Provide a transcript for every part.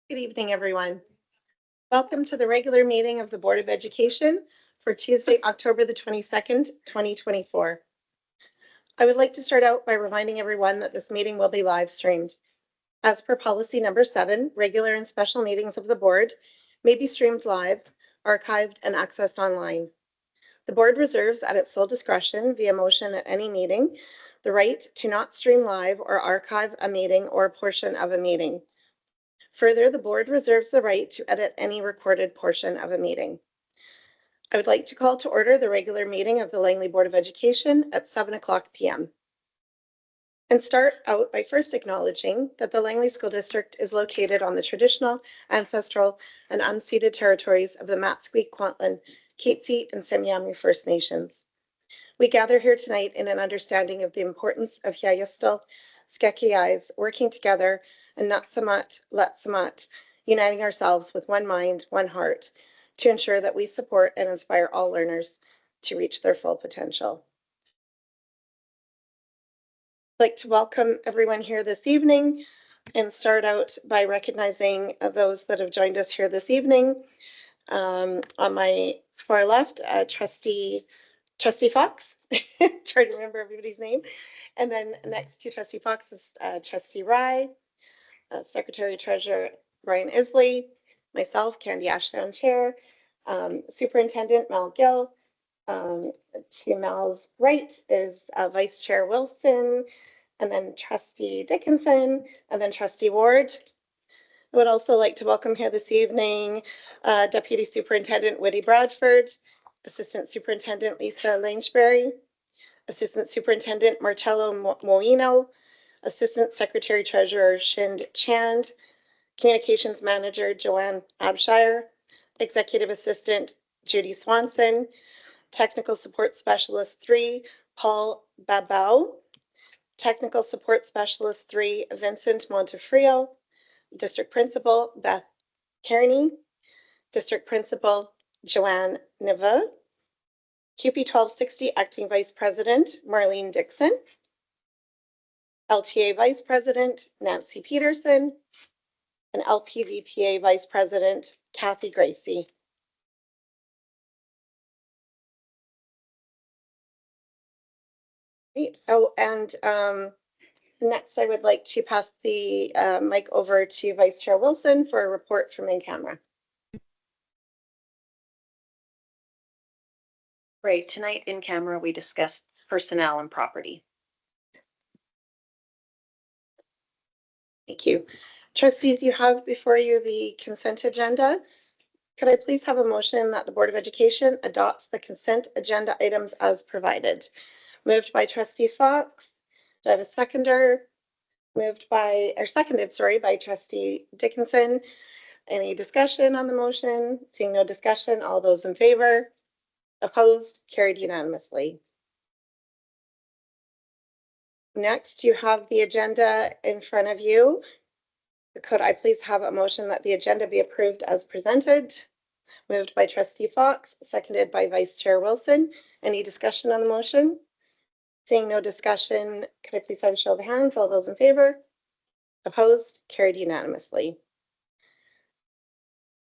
Good evening, everyone. Welcome to the regular meeting of the Board of Education for Tuesday, October the 22nd, 2024. I would like to start out by reminding everyone that this meeting will be live streamed. As per policy number 7, regular and special meetings of the board may be streamed live, archived, and accessed online. The board reserves at its sole discretion via motion at any meeting the right to not stream live or archive a meeting or a portion of a meeting. Further, the board reserves the right to edit any recorded portion of a meeting. I would like to call to order the regular meeting of the Langley Board of Education at 7:00 p.m. and start out by first acknowledging that the Langley School District is located on the traditional, ancestral, and unceded territories of the Matsqui, Kwantlen, Katzie, and Semiahmoo First Nations. We gather here tonight in an understanding of the importance of Hyayistil, Skekiyis working together and Natsamat, Letsamat, uniting ourselves with one mind, one heart, to ensure that we support and inspire all learners to reach their full potential. I'd like to welcome everyone here this evening and start out by recognizing those that have joined us here this evening. On my far left, Trustee Fox, trying to remember everybody's name. And then next to Trustee Fox is Trustee Rye, Secretary Treasurer Brian Isley, myself, Candy Ashdown Chair, Superintendent Mel Gill. To Mel's right is Vice Chair Wilson, and then Trustee Dickinson, and then Trustee Ward. I would also like to welcome here this evening Deputy Superintendent Whitty Bradford, Assistant Superintendent Lisa Langsbury, Assistant Superintendent Marcello Moino, Assistant Secretary Treasurer Shind Chand, Communications Manager Joanne Abshire, Executive Assistant Judy Swanson, Technical Support Specialist 3 Paul Babau, Technical Support Specialist 3 Vincent Montefrio, District Principal Beth Kearney, District Principal Joanne Neva, QP 1260 Acting Vice President Marlene Dixon, LTA Vice President Nancy Peterson, and LPVPA Vice President Kathy Gracie. Great. Oh, and next I would like to pass the mic over to Vice Chair Wilson for a report from in camera. Right, tonight in camera we discussed personnel and property. Thank you. Trustees, you have before you the consent agenda. Could I please have a motion that the Board of Education adopts the consent agenda items as provided? Moved by Trustee Fox. Do I have a seconder? Seconded, by Trustee Dickinson. Any discussion on the motion? Seeing no discussion, all those in favor? Opposed? Carried unanimously. Next, you have the agenda in front of you. Could I please have a motion that the agenda be approved as presented? Moved by Trustee Fox, seconded by Vice Chair Wilson. Any discussion on the motion? Seeing no discussion, could I please have a show of hands? All those in favor? Opposed? Carried unanimously.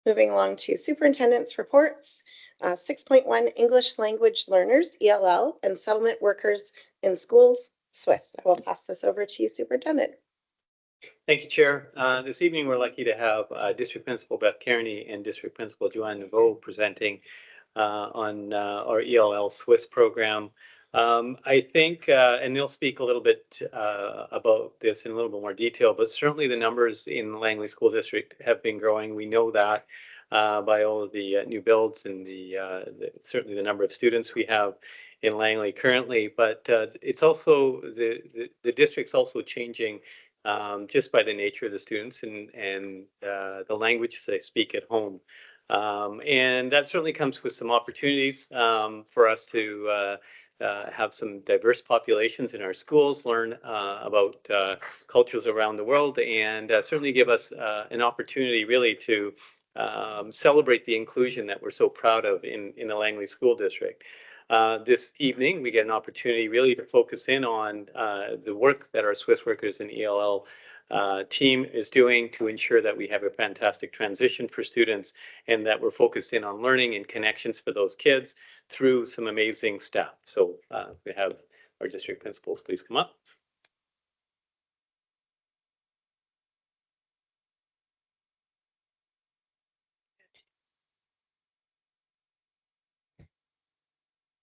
Moving along to superintendent's reports. 6.1 English language learners, ELL, and settlement workers in schools, Swiss. I will pass this over to you, Superintendent. Thank you, Chair. This evening, we're lucky to have District Principal Beth Kearney and District Principal Joanne Neveau presenting on our ELL Swiss program. I think, and they'll speak a little bit about this in a little bit more detail, but certainly the numbers in the Langley School District have been growing. We know that by all of the new builds and certainly the number of students we have in Langley currently, but it's also the district's also changing just by the nature of the students and the language they speak at home. And that certainly comes with some opportunities for us to have some diverse populations in our schools, learn about cultures around the world, and certainly give us an opportunity really to celebrate the inclusion that we're so proud of in the Langley School District. This evening, we get an opportunity really to focus in on the work that our Swiss workers in ELL team is doing to ensure that we have a fantastic transition for students and that we're focused in on learning and connections for those kids through some amazing staff. So we have our district principals, please come up.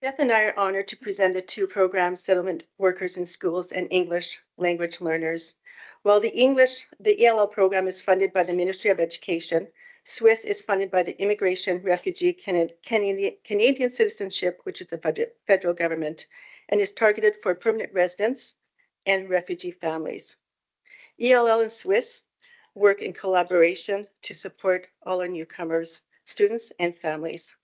Beth and I are honored to present the two programs, Settlement Workers in Schools and English Language Learners. While the ELL program is funded by the Ministry of Education, SWIS is funded by the Immigration, Refugee, Canadian Citizenship, which is the federal government, and is targeted for permanent residents and refugee families. ELL and SWIS work in collaboration to support all our newcomers, students, and families.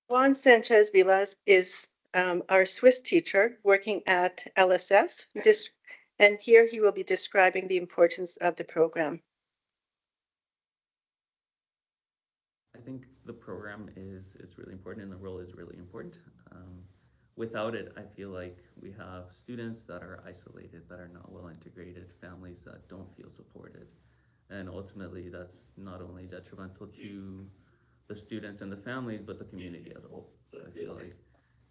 Juan Sanchez Vilas is our Swiss teacher working at LSS, and here he will be describing the importance of the program. I think the program is really important and the role is really important. Without it, I feel like we have students that are isolated, that are not well integrated, families that don't feel supported. And ultimately, that's not only detrimental to the students and the families, but the community as a whole. So I feel like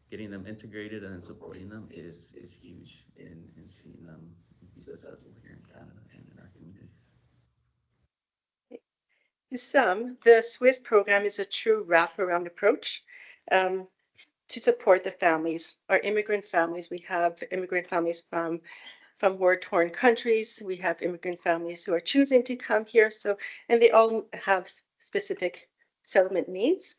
getting them integrated and supporting them is huge in seeing them be successful here in Canada and in our community. To some, the Swiss program is a true wraparound approach to support the families, our immigrant families. We have immigrant families from war-torn countries. We have immigrant families who are choosing to come here. And they all have specific settlement needs.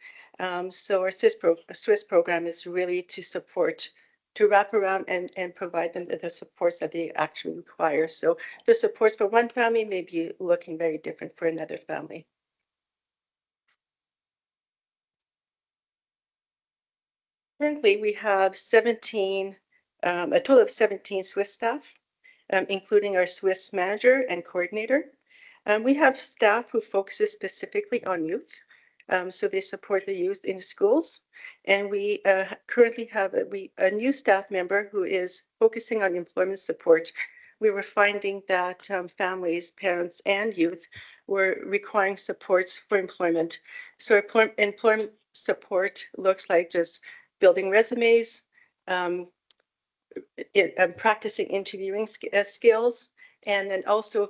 So our Swiss program is really to support, to wrap around and provide them the supports that they actually require. So the supports for one family may be looking very different for another family. Currently, we have a total of 17 Swiss staff, including our Swiss manager and coordinator. We have staff who focuses specifically on youth. So they support the youth in schools. And we currently have a new staff member who is focusing on employment support. We were finding that families, parents, and youth were requiring supports for employment. So employment support looks like just building resumes, practicing interviewing skills, and then also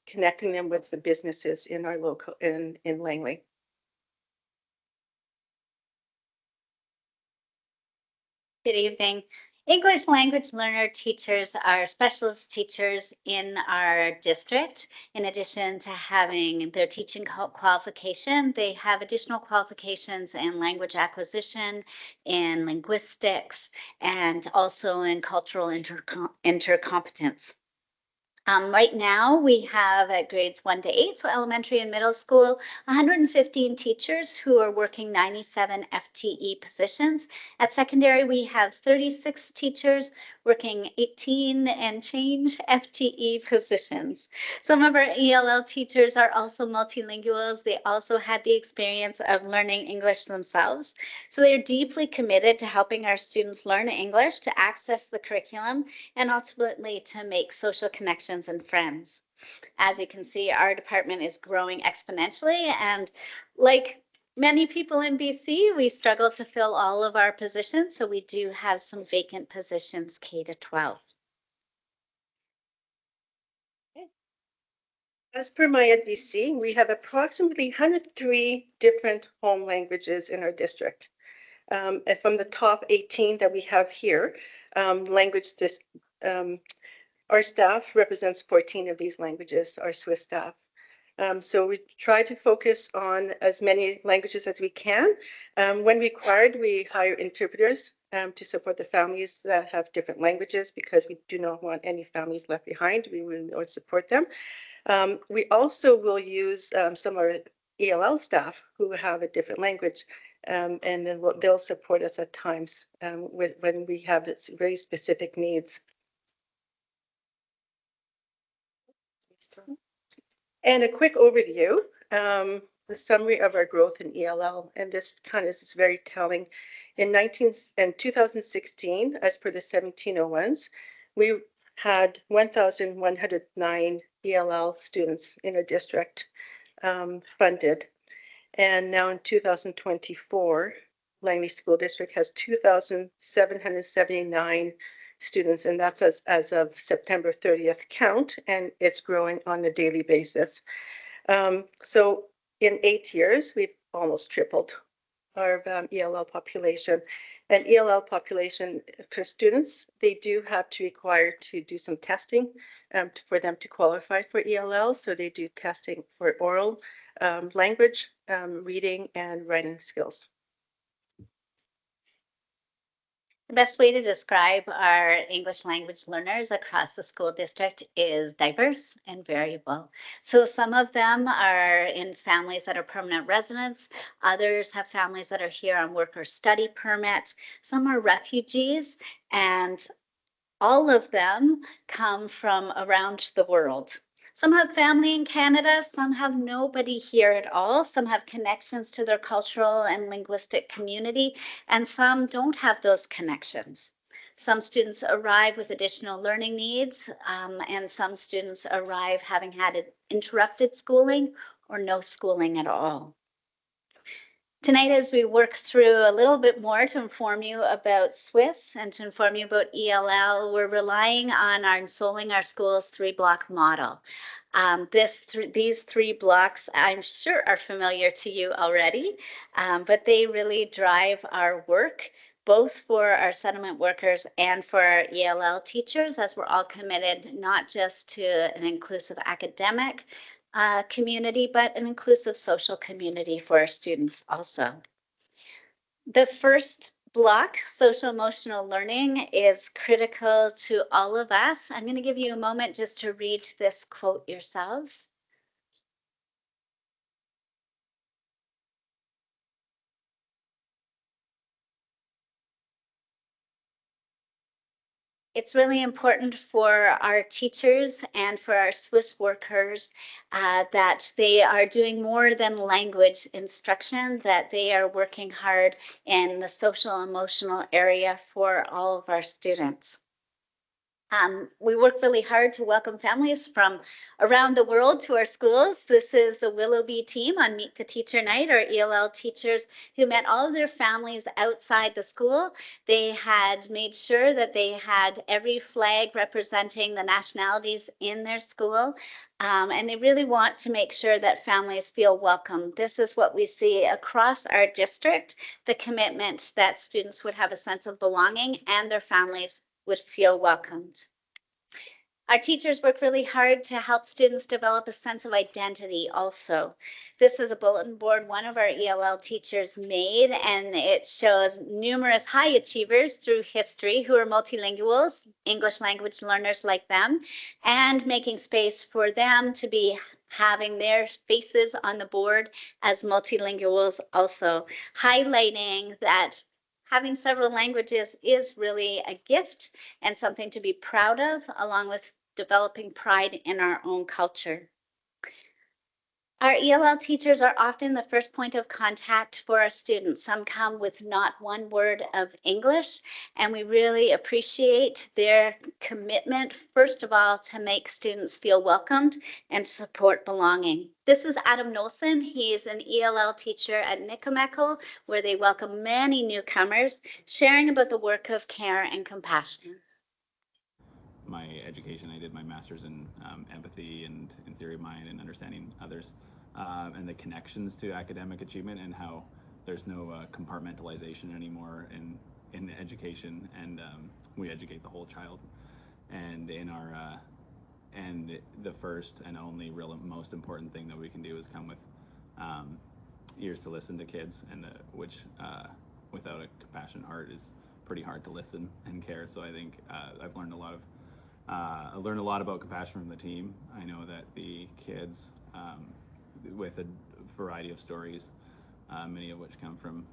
connecting them with the businesses in our local in Langley. Good evening. English language learner teachers are specialist teachers in our district. In addition to having their teaching qualification, they have additional qualifications in language acquisition, in linguistics, and also in cultural intercompetence. Right now, we have at grades 1 to 8, so elementary and middle school, 115 teachers who are working 97 FTE positions. At secondary, we have 36 teachers working 18 and change FTE positions. Some of our ELL teachers are also multilinguals. They also had the experience of learning English themselves. So they're deeply committed to helping our students learn English, to access the curriculum, and ultimately to make social connections and friends. As you can see, our department is growing exponentially, and like many people in BC, we struggle to fill all of our positions, so we do have some vacant positions K to 12. As per my NBC, we have approximately 103 different home languages in our district. And from the top 18 that we have here, our staff represents 14 of these languages, our Swiss staff. So we try to focus on as many languages as we can. When required, we hire interpreters to support the families that have different languages, because we do not want any families left behind. We will support them. We also will use some of our ELL staff who have a different language, and then they'll support us at times when we have very specific needs. And a quick overview, the summary of our growth in ELL, and this kind of is very telling. In 2016, as per the 1701s, we had 1,109 ELL students in our district funded. And now in 2024, Langley School District has 2,779 students, and that's as of September 30th count, and it's growing on a daily basis. So in 8 years, we've almost tripled our ELL population. And ELL population for students, they do have to require to do some testing for them to qualify for ELL. So they do testing for oral language, reading, and writing skills. The best way to describe our English language learners across the school district is diverse and variable. So some of them are in families that are permanent residents. Others have families that are here on work or study permit. Some are refugees, and all of them come from around the world. Some have family in Canada, some have nobody here at all, some have connections to their cultural and linguistic community, and some don't have those connections. Some students arrive with additional learning needs, and some students arrive having had interrupted schooling or no schooling at all. Tonight, as we work through a little bit more to inform you about SWIS and to inform you about ELL, we're relying on our Ensoling Our Schools 3-block model. These 3 blocks, I'm sure, are familiar to you already, but they really drive our work, both for our settlement workers and for our ELL teachers, as we're all committed not just to an inclusive academic community, but an inclusive social community for our students also. The first block, social emotional learning, is critical to all of us. I'm going to give you a moment just to read this quote yourselves. It's really important for our teachers and for our SWIS workers that they are doing more than language instruction, that they are working hard in the social emotional area for all of our students. We work really hard to welcome families from around the world to our schools. This is the Willoughby team on Meet the Teacher Night, our ELL teachers who met all of their families outside the school. They had made sure that they had every flag representing the nationalities in their school. And they really want to make sure that families feel welcome. This is what we see across our district, the commitment that students would have a sense of belonging and their families would feel welcomed. Our teachers work really hard to help students develop a sense of identity also. This is a bulletin board one of our ELL teachers made, and it shows numerous high achievers through history who are multilinguals, English language learners like them, and making space for them to be having their faces on the board as multilinguals also, highlighting that having several languages is really a gift and something to be proud of, along with developing pride in our own culture. Our ELL teachers are often the first point of contact for our students. Some come with not one word of English, and we really appreciate their commitment, first of all, to make students feel welcomed and support belonging. This is Adam Nolson. He is an ELL teacher at Nikomekel, where they welcome many newcomers, sharing about the work of care and compassion. My education, I did my master's in empathy and in theory of mind and understanding others, and the connections to academic achievement and how there's no compartmentalization anymore in education, and we educate the whole child. And in our and the first and only real most important thing that we can do is come with ears to listen to kids, and which without a compassionate heart is pretty hard to listen and care. So I think I've learned a lot of I learned a lot about compassion from the team. I know that the kids, with a variety of stories, many of which come from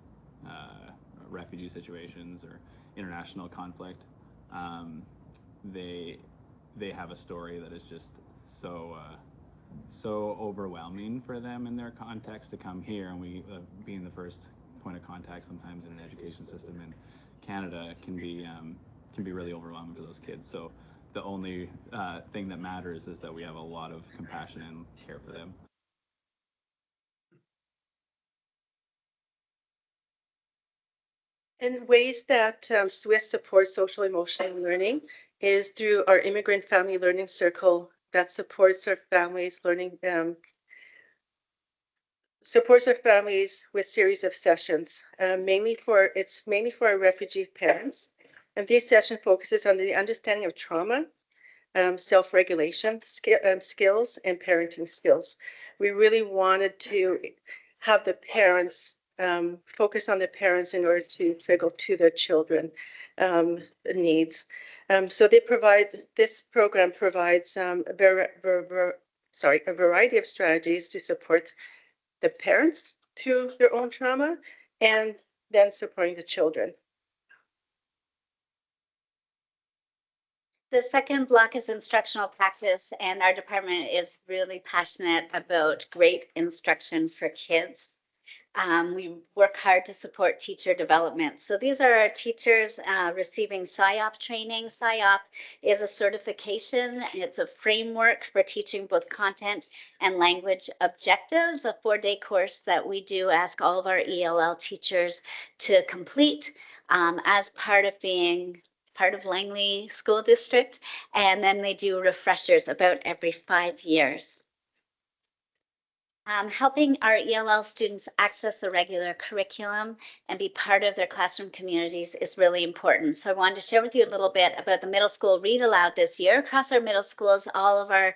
refugee situations or international conflict, they have a story that is just so overwhelming for them in their context to come here, and we being the first point of contact sometimes in an education system in Canada can be really overwhelming for those kids. So the only thing that matters is that we have a lot of compassion and care for them. And ways that SWIS supports social emotional learning is through our immigrant family learning circle that supports our families learning supports our families with series of sessions, it's mainly for our refugee parents. And this session focuses on the understanding of trauma, self-regulation skills, and parenting skills. We really wanted to have the parents focus on the parents in order to trickle to their children needs. So this program provides a variety of strategies to support the parents through their own trauma and then supporting the children. The second block is instructional practice, and our department is really passionate about great instruction for kids. We work hard to support teacher development. So these are our teachers receiving SIOP training. SIOP is a certification. It's a framework for teaching both content and language objectives, a 4-day course that we do ask all of our ELL teachers to complete as part of being part of Langley School District. And then they do refreshers about every 5 years. Helping our ELL students access the regular curriculum and be part of their classroom communities is really important. So I wanted to share with you a little bit about the middle school read aloud this year. Across our middle schools, all of our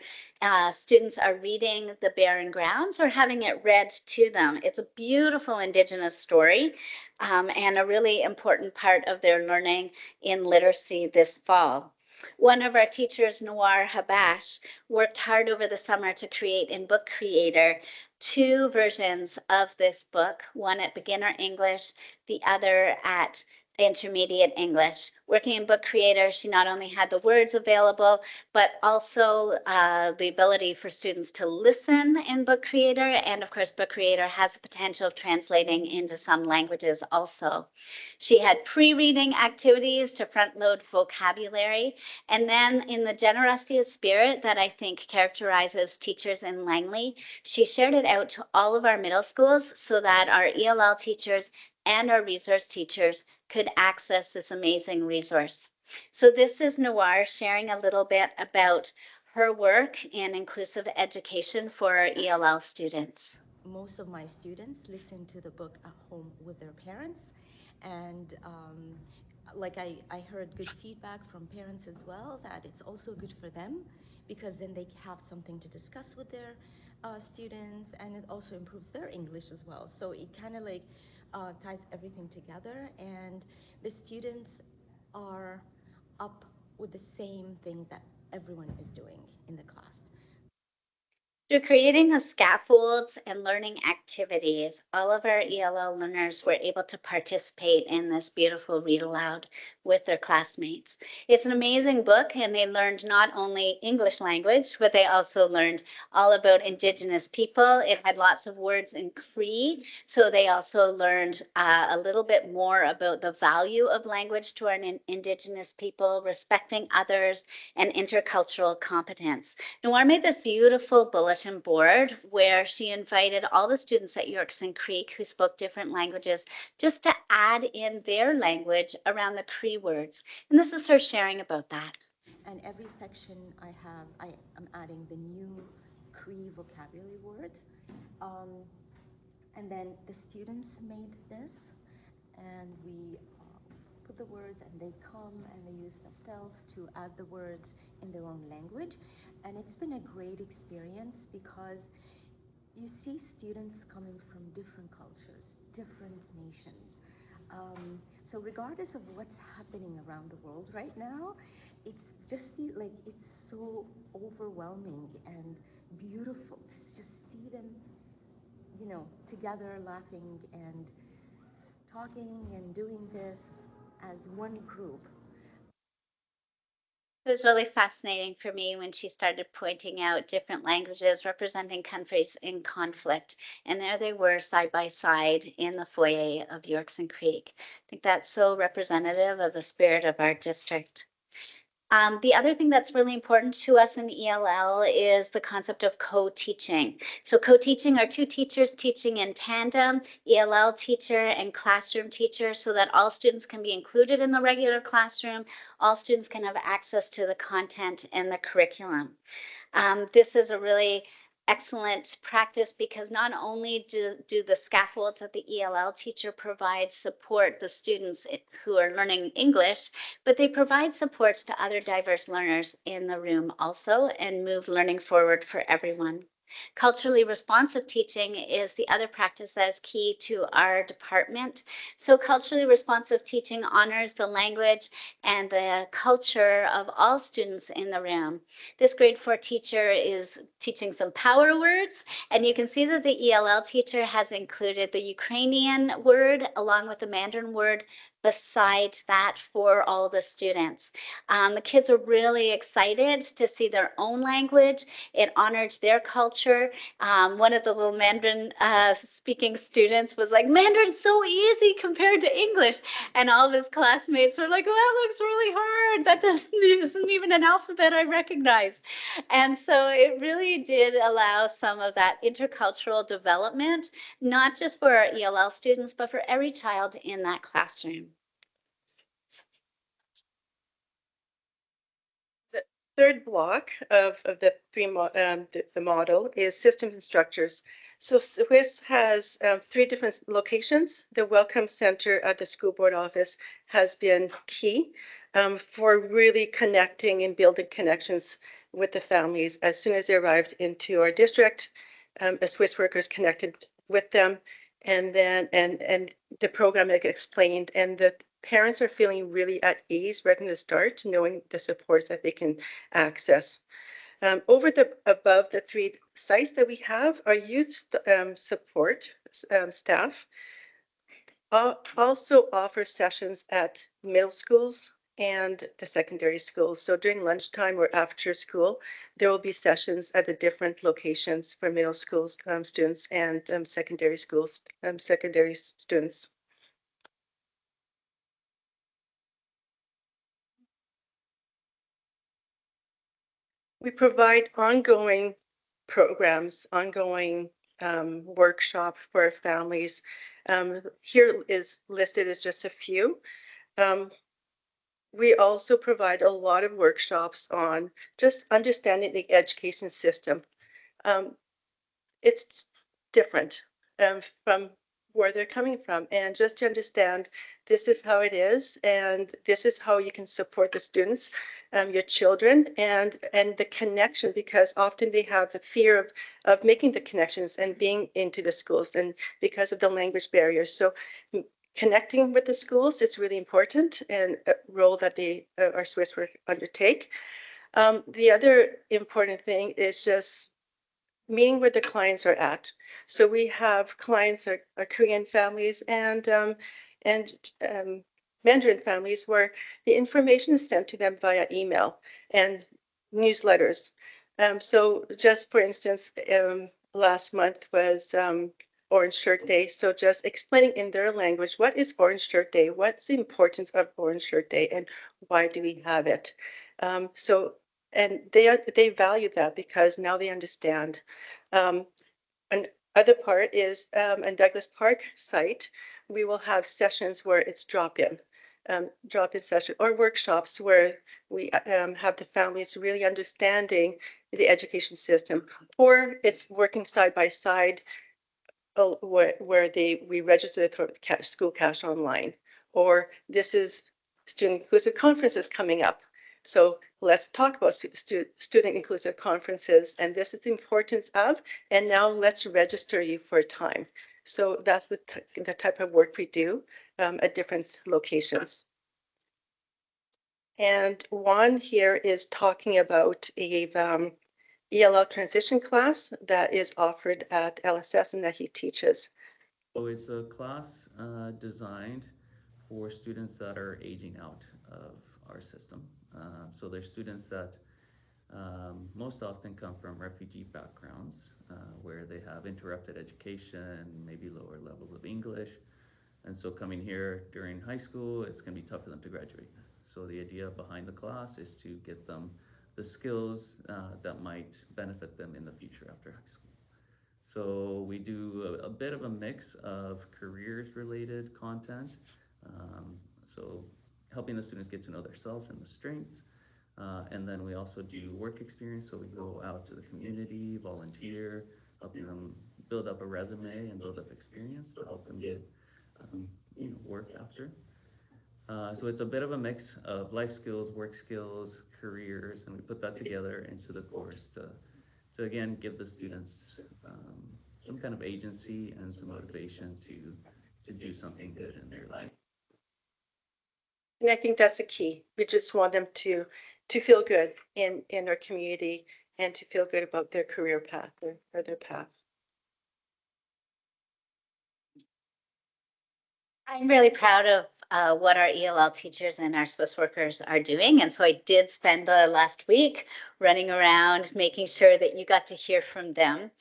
students are reading The Barren Grounds or having it read to them. It's a beautiful Indigenous story and a really important part of their learning in literacy this fall. One of our teachers, Noir Habash, worked hard over the summer to create in Book Creator 2 versions of this book, one at beginner English, the other at intermediate English. Working in Book Creator, she not only had the words available, but also the ability for students to listen in Book Creator. And of course, Book Creator has the potential of translating into some languages also. She had pre-reading activities to front load vocabulary. And then in the generosity of spirit that I think characterizes teachers in Langley, she shared it out to all of our middle schools so that our ELL teachers and our resource teachers could access this amazing resource. So this is Noir sharing a little bit about her work in inclusive education for our ELL students. Most of my students listen to the book at home with their parents, and like I heard good feedback from parents as well that it's also good for them because then they have something to discuss with their students, and it also improves their English as well. So it kind of like ties everything together, and the students are up with the same things that everyone is doing in the class. Through creating the scaffolds and learning activities, all of our ELL learners were able to participate in this beautiful read aloud with their classmates. It's an amazing book, and they learned not only English language, but they also learned all about Indigenous people. It had lots of words in Cree, so they also learned a little bit more about the value of language to our Indigenous people, respecting others, and intercultural competence. Noir made this beautiful bulletin board where she invited all the students at Yorkson Creek who spoke different languages just to add in their language around the Cree words. And this is her sharing about that. And every section I am adding the new Cree vocabulary words. And then the students made this, and we put the words, and they come and they use pastels to add the words in their own language. And it's been a great experience because you see students coming from different cultures, different nations. So regardless of what's happening around the world right now, it's just like it's so overwhelming and beautiful to just see them, together laughing and talking and doing this as one group. It was really fascinating for me when she started pointing out different languages representing countries in conflict. And there they were side by side in the foyer of Yorks and Creek. I think that's so representative of the spirit of our district. The other thing that's really important to us in ELL is the concept of co-teaching. So co-teaching are two teachers teaching in tandem, ELL teacher and classroom teacher, so that all students can be included in the regular classroom. All students can have access to the content and the curriculum. This is a really excellent practice because not only do the scaffolds that the ELL teacher provides support the students who are learning English, but they provide supports to other diverse learners in the room also and move learning forward for everyone. Culturally responsive teaching is the other practice that is key to our department. So culturally responsive teaching honors the language and the culture of all students in the room. This grade 4 teacher is teaching some power words, and you can see that the ELL teacher has included the Ukrainian word along with the Mandarin word besides that for all the students. The kids are really excited to see their own language. It honors their culture. One of the little Mandarin speaking students was like, Mandarin's so easy compared to English. And all of his classmates were like, well, that looks really hard. That isn't even an alphabet I recognize. And so it really did allow some of that intercultural development, not just for our ELL students, but for every child in that classroom. The third block of the the model is systems and structures. So SWIS has 3 different locations. The Welcome Center at the school board office has been key for really connecting and building connections with the families. As soon as they arrived into our district, a SWIS workers connected with them, and then and the program explained, and the parents are feeling really at ease right from the start, knowing the supports that they can access. Above the 3 sites that we have, our youth support staff also offer sessions at middle schools and the secondary schools. So during lunchtime or after school, there will be sessions at the different locations for middle schools students and secondary schools secondary students. We provide ongoing programs, ongoing workshop for families. Here is listed as just a few. We also provide a lot of workshops on just understanding the education system. It's different from where they're coming from, and just to understand this is how it is, and this is how you can support the students, your children, and the connection, because often they have the fear of making the connections and being into the schools, and because of the language barriers. So connecting with the schools is really important, and a role that our SWIS work undertake. The other important thing is just meeting where the clients are at. So we have clients are Korean families and Mandarin families where the information is sent to them via email and newsletters. So just for instance, last month was Orange Shirt Day. So just explaining in their language, what is Orange Shirt Day? What's the importance of Orange Shirt Day and why do we have it? So and they value that because now they understand. Another part is in Douglas Park site, we will have sessions where it's drop-in session or workshops where we have the families really understanding the education system, or it's working side by side where we register for school cash online, or this is student inclusive conferences coming up. So let's talk about student inclusive conferences, and this is the importance of, and now let's register you for time. So that's the type of work we do at different locations. And Juan here is talking about a ELL transition class that is offered at LSS and that he teaches. So it's a class designed for students that are aging out of our system. So they're students that most often come from refugee backgrounds where they have interrupted education, maybe lower levels of English. And so coming here during high school, it's going to be tough for them to graduate. So the idea behind the class is to get them the skills that might benefit them in the future after high school. So we do a bit of a mix of careers related content. Um, so helping the students get to know themselves and the strengths. And then we also do work experience. So we go out to the community, volunteer, helping them build up a resume and build up experience to help them get work after. So it's a bit of a mix of life skills, work skills, careers, and we put that together into the course to again give the students some kind of agency and some motivation to do something good in their life. And I think that's the key. We just want them to feel good in our community and to feel good about their career path or their path. I'm really proud of what our ELL teachers and our Swiss workers are doing. And so I did spend the last week running around, making sure that you got to hear from them.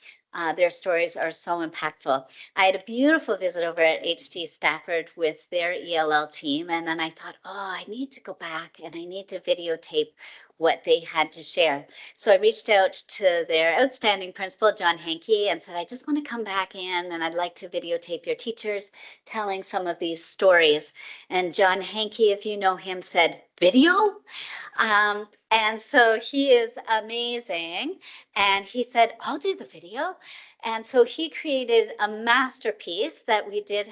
Their stories are so impactful. I had a beautiful visit over at HT Stafford with their ELL team. And then I thought, oh, I need to go back and I need to videotape what they had to share. So I reached out to their outstanding principal, John Hankey, and said, I just want to come back in and I'd like to videotape your teachers telling some of these stories. And John Hankey, if you know him, said, video? And so he is amazing. And he said, I'll do the video. And so he created a masterpiece that we did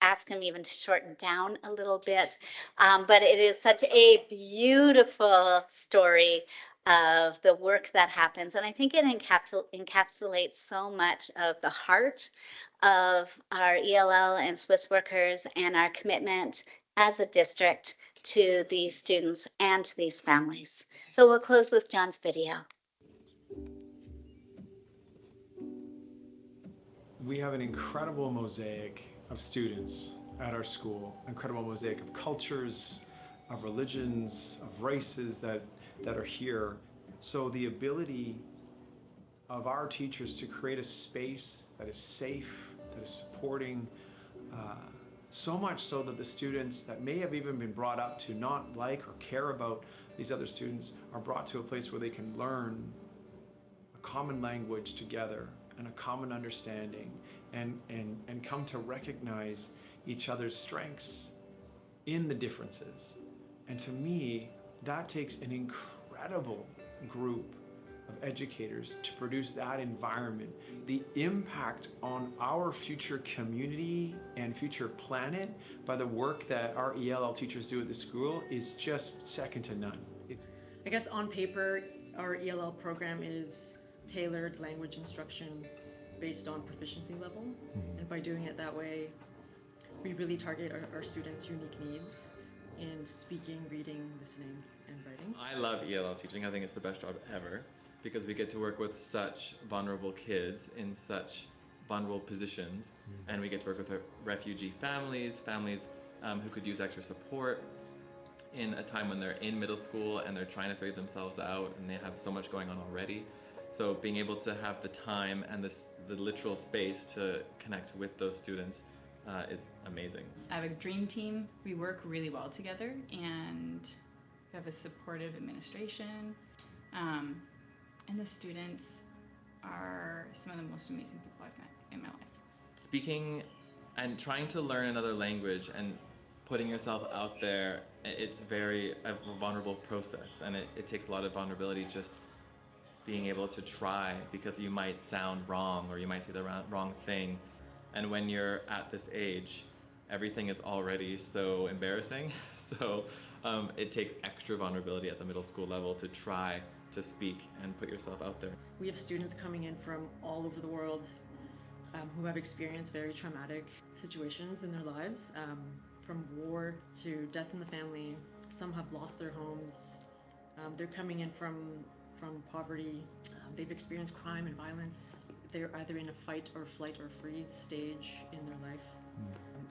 ask him even to shorten down a little bit. But it is such a beautiful story of the work that happens. And I think it encapsulates so much of the heart of our ELL and Swiss workers and our commitment as a district to these students and to these families. So we'll close with John's video. We have an incredible mosaic of students at our school, incredible mosaic of cultures, of religions, of races that are here. So the ability of our teachers to create a space that is safe, that is supporting, so much so that the students that may have even been brought up to not like or care about these other students are brought to a place where they can learn a common language together and a common understanding and come to recognize each other's strengths in the differences. And to me, that takes an incredible group of educators to produce that environment. The impact on our future community and future planet by the work that our ELL teachers do at the school is just second to none. I guess on paper, our ELL program is tailored language instruction based on proficiency level. And by doing it that way, we really target our students' unique needs in speaking, reading, listening, and writing. I love ELL teaching. I think it's the best job ever because we get to work with such vulnerable kids in such vulnerable positions, and we get to work with refugee families who could use extra support in a time when they're in middle school and they're trying to figure themselves out and they have so much going on already. So being able to have the time and the literal space to connect with those students is amazing. I have a dream team. We work really well together and we have a supportive administration. And the students are some of the most amazing people I've met in my life. Speaking and trying to learn another language and putting yourself out there, it's a vulnerable process, and it takes a lot of vulnerability just being able to try, because you might sound wrong or you might say the wrong thing. And when you're at this age, everything is already so embarrassing. So it takes extra vulnerability at the middle school level to try to speak and put yourself out there. We have students coming in from all over the world who have experienced very traumatic situations in their lives, from war to death in the family. Some have lost their homes. They're coming in from poverty. They've experienced crime and violence. They're either in a fight or flight or freeze stage in their life.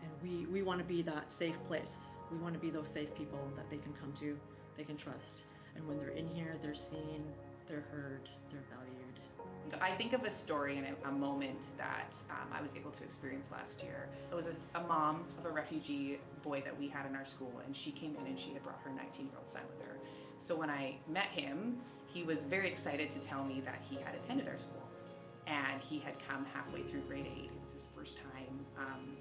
And we want to be that safe place. We want to be those safe people that they can come to they can trust. And when they're in here, they're seen, they're heard, they're valued. I think of a story and a moment that I was able to experience last year. It was a mom of a refugee boy that we had in our school, and she came in and she had brought her 19-year-old son with her. So when I met him, he was very excited to tell me that he had attended our school. And he had come halfway through grade 8. It was his first time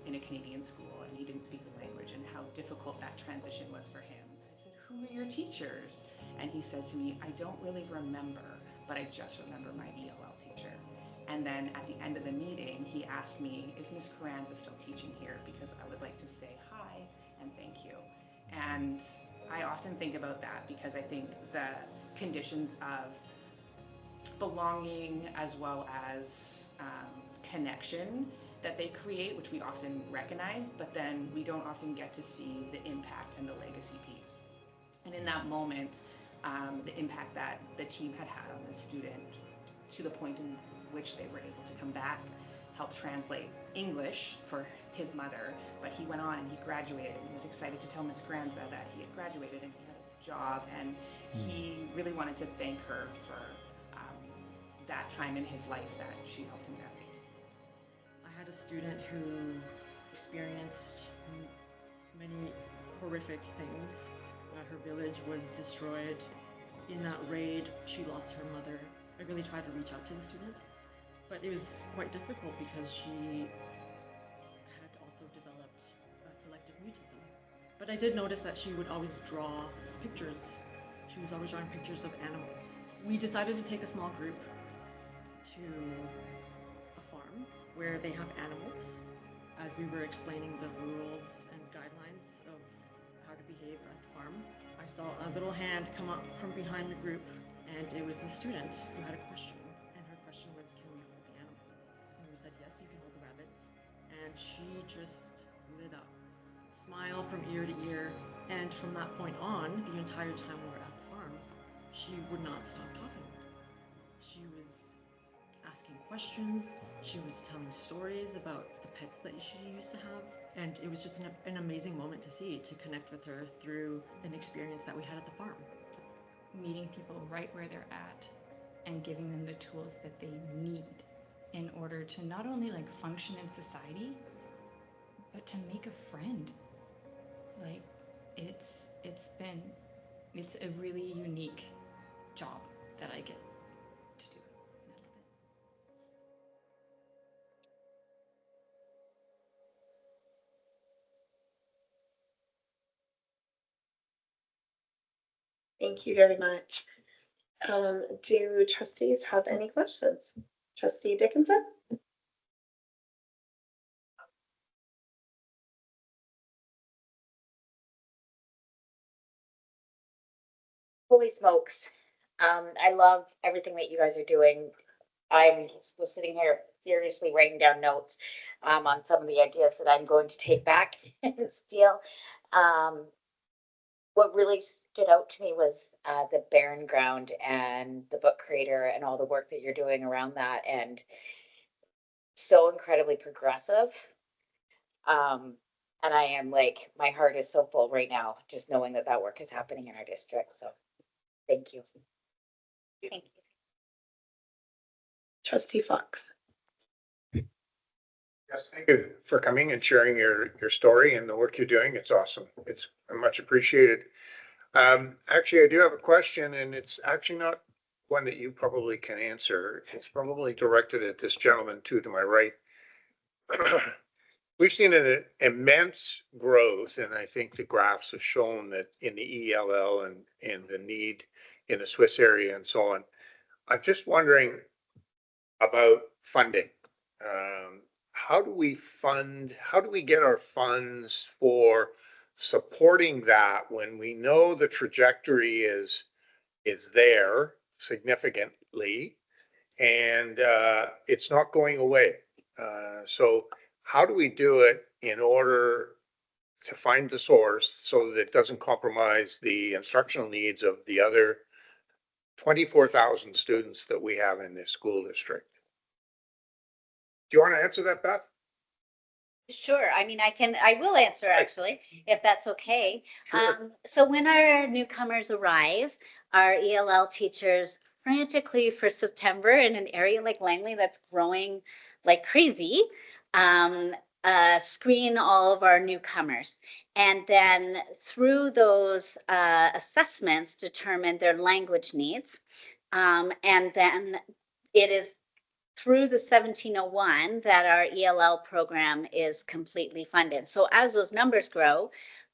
in a Canadian school, and he didn't speak the language, and how difficult that transition was for him. I said, "Who are your teachers?" And he said to me, "I don't really remember, but I just remember my ELL teacher." And then at the end of the meeting, he asked me, "Is Miss Carranza still teaching here? Because I would like to say hi and thank you." And I often think about that because I think the conditions of belonging as well as connection that they create, which we often recognize, but then we don't often get to see the impact and the legacy piece. And in that moment, the impact that the team had on the student to the point in which they were able to come back, help translate English for his mother, but he went on and he graduated, and he was excited to tell Miss Granza that he had graduated and he had a job, and he really wanted to thank her for that time in his life that she helped him navigate. I had a student who experienced many horrific things. Her village was destroyed. In that raid, she lost her mother. I really tried to reach out to the student, but it was quite difficult because she had also developed selective mutism. But I did notice that she would always draw pictures. She was always drawing pictures of animals. We decided to take a small group to a farm where they have animals. As we were explaining the rules and guidelines of how to behave at the farm, I saw a little hand come up from behind the group, and it was the student who had a question. And her question was, "Can we hold the animals?" And we said, "Yes, you can hold the rabbits." And she just lit up, smile from ear to ear. And from that point on, the entire time we were at the farm, she would not stop talking. She was asking questions. She was telling stories about the pets that she used to have. And it was just an amazing moment to see, to connect with her through an experience that we had at the farm. Meeting people right where they're at and giving them the tools that they need in order to not only like function in society, but to make a friend. Like it's a really unique job that I get to do. And I love it. Thank you very much. Do trustees have any questions? Trustee Dickinson? Holy smokes. I love everything that you guys are doing. I was sitting here furiously writing down notes on some of the ideas that I'm going to take back and steal. What really stood out to me was the barren ground and the book creator and all the work that you're doing around that, and so incredibly progressive. And I am like, my heart is so full right now, just knowing that that work is happening in our district. So thank you. Thank you. Trustee Fox? Yes, thank you for coming and sharing your story and the work you're doing. It's awesome. It's much appreciated. Actually, I do have a question, and it's actually not one that you probably can answer. It's probably directed at this gentleman too, to my right. We've seen an immense growth, and I think the graphs have shown that in the ELL and the need in the Swiss area and so on. I'm just wondering about funding. How do we get our funds for supporting that when we know the trajectory is there significantly and it's not going away? So how do we do it in order to find the source so that it doesn't compromise the instructional needs of the other 24,000 students that we have in this school district? Do you want to answer that, Beth? Sure. I mean, I will answer actually, if that's okay. So when our newcomers arrive, our ELL teachers frantically for September in an area like Langley that's growing like crazy, um, screen all of our newcomers. And then through those assessments, determine their language needs. And then it is through the 1701 that our ELL program is completely funded. So as those numbers grow,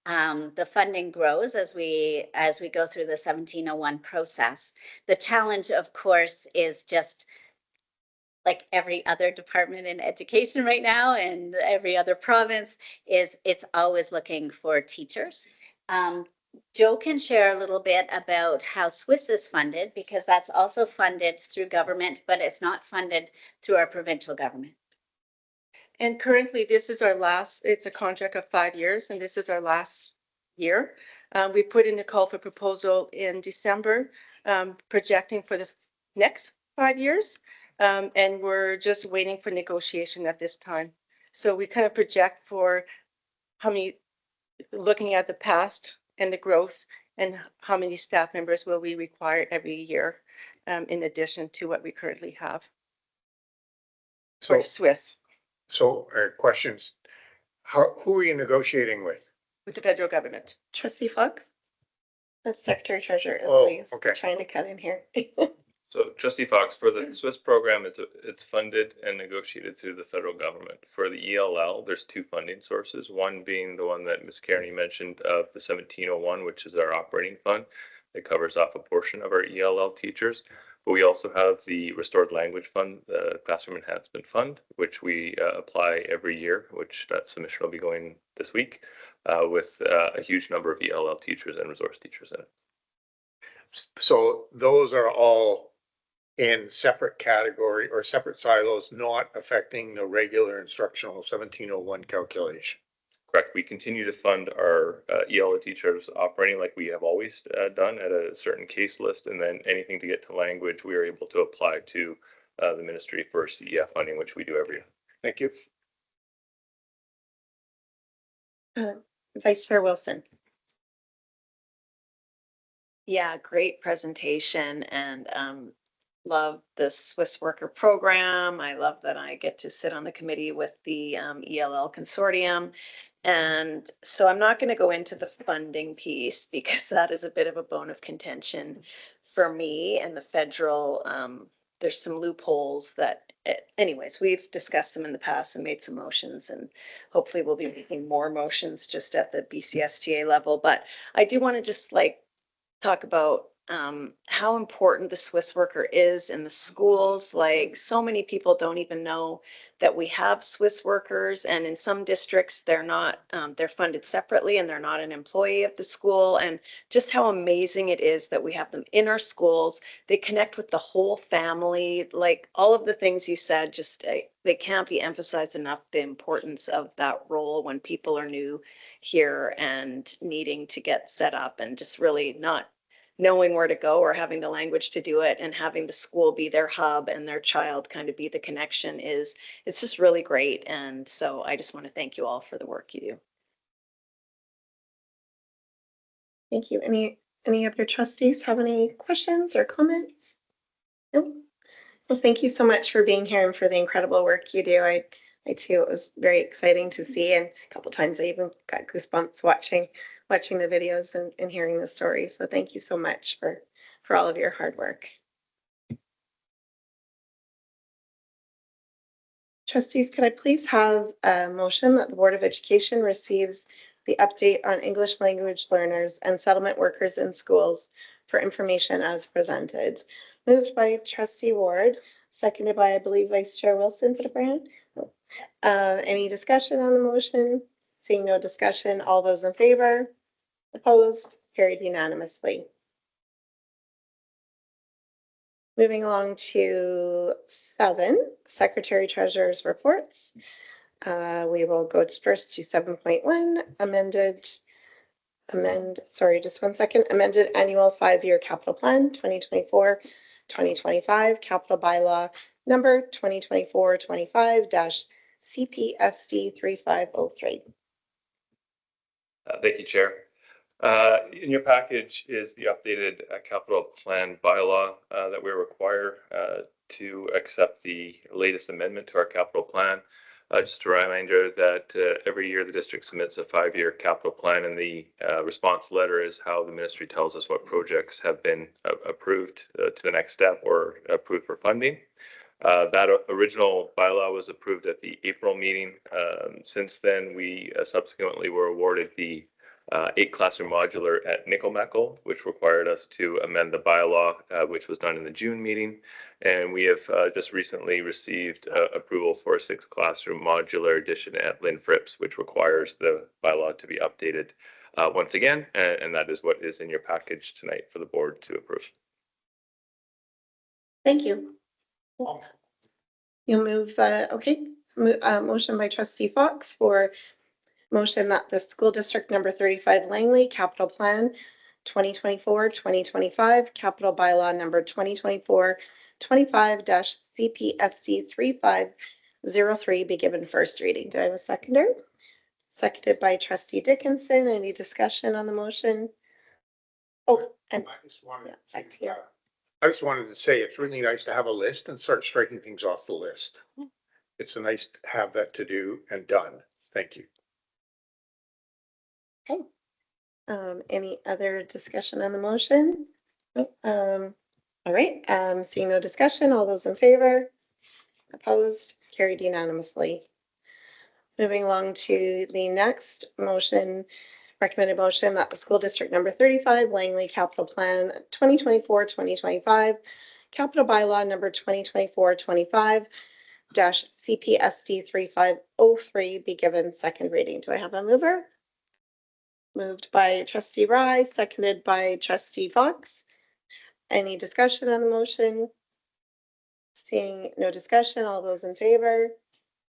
the funding grows as we go through the 1701 process. The challenge, of course, is just like every other department in education right now and every other province, is it's always looking for teachers. Joe can share a little bit about how Swiss is funded, because that's also funded through government, but it's not funded through our provincial government. And currently, this is our last, it's a contract of 5 years, and this is our last year. We put in a call for proposal in December, projecting for the next 5 years. And we're just waiting for negotiation at this time. So we kind of project for how many, looking at the past and the growth, and how many staff members will we require every year, in addition to what we currently have for Swiss. So, questions, who are you negotiating with? With the federal government. Trustee Fox? That's Secretary Treasurer is Oh, always okay. trying to cut in here. So Trustee Fox, for the Swiss program, it's funded and negotiated through the federal government. For the ELL, there's two funding sources, one being the one that Ms. Kearney mentioned of the 1701, which is our operating fund that covers off a portion of our ELL teachers. But we also have the Restored Language Fund, the Classroom Enhancement Fund, which we apply every year, which that submission will be going this week, with a huge number of ELL teachers and resource teachers in it. So those are all in separate category or separate silos, not affecting the regular instructional 1701 calculation. Correct. We continue to fund our ELL teachers operating like we have always done at a certain case list, and then anything to get to language, we are able to apply to the ministry for CEF funding, which we do every year. Thank you. Vice Chair Wilson. Yeah, great presentation, and love the Swiss Worker Program. I love that I get to sit on the committee with the ELL Consortium. And so I'm not going to go into the funding piece because that is a bit of a bone of contention for me and the federal. There's some loopholes that, anyways, we've discussed them in the past and made some motions, and hopefully we'll be making more motions just at the BCSTA level. But I do want to just talk about how important the Swiss worker is in the schools. Like, so many people don't even know that we have Swiss workers, and in some districts they're not, they're funded separately and they're not an employee of the school. And just how amazing it is that we have them in our schools. They connect with the whole family. Like, all of the things you said, just they can't be emphasized enough, the importance of that role when people are new here and needing to get set up and just really not knowing where to go or having the language to do it, and having the school be their hub and their child kind of be the connection, it's just really great. And so I just want to thank you all for the work you do. Thank you. Any other trustees have any questions or comments? No? Well, thank you so much for being here and for the incredible work you do. I too, it was very exciting to see, and a couple times I even got goosebumps watching the videos and hearing the stories. So thank you so much for all of your hard work. Trustees, could I please have a motion that the Board of Education receives the update on English language learners and settlement workers in schools for information as presented? Moved by Trustee Ward, seconded by, I believe, Vice Chair Wilson. Put up her hand. Any discussion on the motion? Seeing no discussion, all those in favor? Opposed? Carried unanimously. Moving along to 7, Secretary Treasurer's reports. We will go first to 7.1, amended annual 5-year capital plan, 2024-2025, capital bylaw number 2024-25-001, CPSD 3503. Thank you, Chair. In your package is the updated capital plan bylaw that we require to accept the latest amendment to our capital plan. Just a reminder that every year the district submits a 5-year capital plan, and the response letter is how the ministry tells us what projects have been approved to the next step or approved for funding. That original bylaw was approved at the April meeting. Since then, we subsequently were awarded the 8 classroom modular at Nickelmeckle, which required us to amend the bylaw, which was done in the June meeting. And we have just recently received approval for a 6 classroom modular addition at Lynn Fripps, which requires the bylaw to be updated once again. And that is what is in your package tonight for the board to approve. Thank you. You'll move, okay. Motion by trustee Fox for motion that the school district number 35 Langley capital plan 2024-2025 capital bylaw number 2024-25-CPSD 3503 be given first reading. Do I have a seconder? Seconded by trustee Dickinson. Any discussion on the motion? Oh, and back to you. I just wanted to say it's really nice to have a list and start striking things off the list. It's a nice to have that to do and done. Thank you. Okay. Any other discussion on the motion? All right. Seeing no discussion, all those in favor? Opposed? Carried unanimously. Moving along to the next motion, recommended motion that the school district number 35 Langley capital plan 2024-2025 capital bylaw number 2024-25 CPSD 3503 be given second reading. Do I have a mover? Moved by trustee Rye, seconded by trustee Fox. Any discussion on the motion? Seeing no discussion, all those in favor?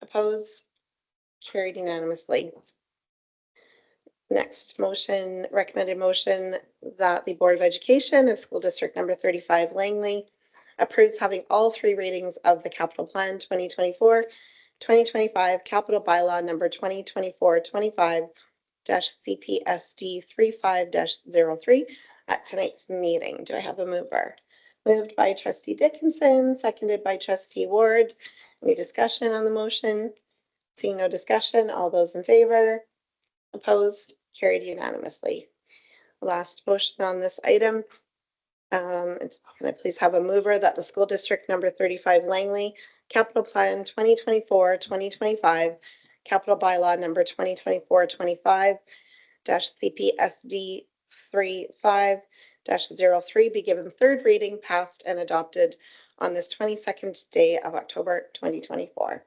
Opposed? Carried unanimously. Next motion, recommended motion that the Board of Education of School District number 35 Langley approves having all 3 readings of the capital plan 2024-2025 capital bylaw number 2024-25 CPSD 35-03 at tonight's meeting. Do I have a mover? Moved by trustee Dickinson, seconded by trustee Ward. Any discussion on the motion? Seeing no discussion, all those in favor? Opposed? Carried unanimously. Last motion on this item. Can I please have a mover that the school district number 35 Langley capital plan 2024-2025 capital bylaw number 2024-25 CPSD 35-03 be given third reading, passed and adopted on this 22nd day of October 2024.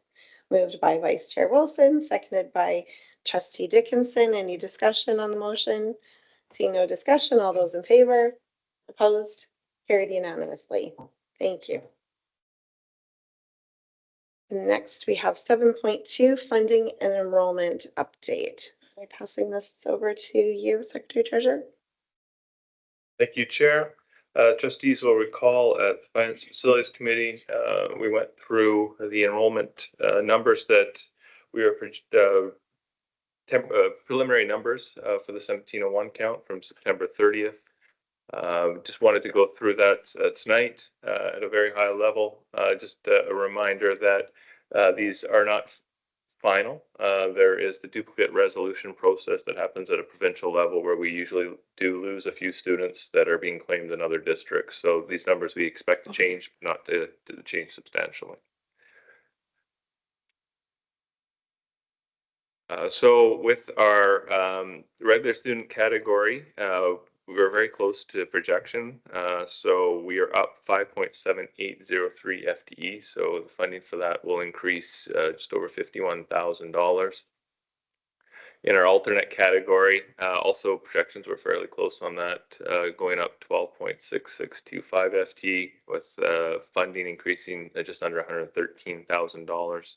Moved by Vice Chair Wilson, seconded by trustee Dickinson. Any discussion on the motion? Seeing no discussion, all those in favor? Opposed? Carried unanimously. Thank you. Next, we have 7.2 funding and enrollment update. Am I passing this over to you, Secretary Treasurer? Thank you, Chair. Trustees will recall at the Finance Facilities Committee, we went through the enrollment numbers that we are preliminary numbers for the 1701 count from September 30th. Just wanted to go through that tonight at a very high level. Just a reminder that these are not final. There is the duplicate resolution process that happens at a provincial level where we usually do lose a few students that are being claimed in other districts. So these numbers we expect to change, not to change substantially. So with our regular student category, we're very close to projection. So we are up 5.7803 FTE. So the funding for that will increase just over $51,000. In our alternate category, also projections were fairly close on that, going up 12.6625 FTE with funding increasing just under $113,000.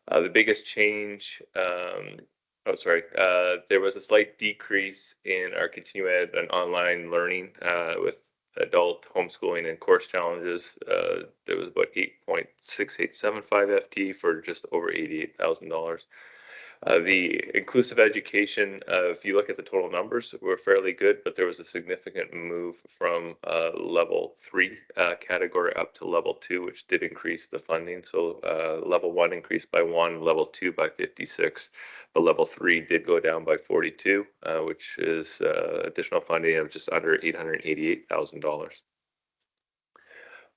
The biggest change, there was a slight decrease in our continuing ed and online learning with adult homeschooling and course challenges, there was about 8.6875 FT for just over $88,000. The inclusive education, if you look at the total numbers, were fairly good, but there was a significant move from level 3 category up to level 2, which did increase the funding. So level 1 increased by 1, level 2 by 56, but level 3 did go down by 42, which is additional funding of just under $888,000.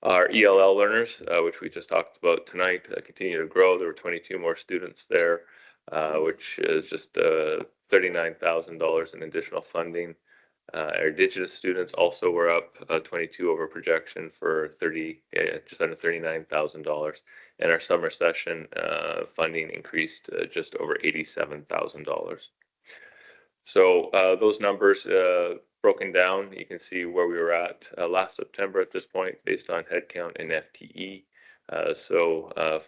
Our ELL learners, which we just talked about tonight, continue to grow. There were 22 more students there, which is just $39,000 in additional funding. Our Indigenous students also were up 22 over projection for just under $39,000, and our summer session funding increased just over $87,000. So those numbers broken down, you can see where we were at last September at this point based on headcount and FTE.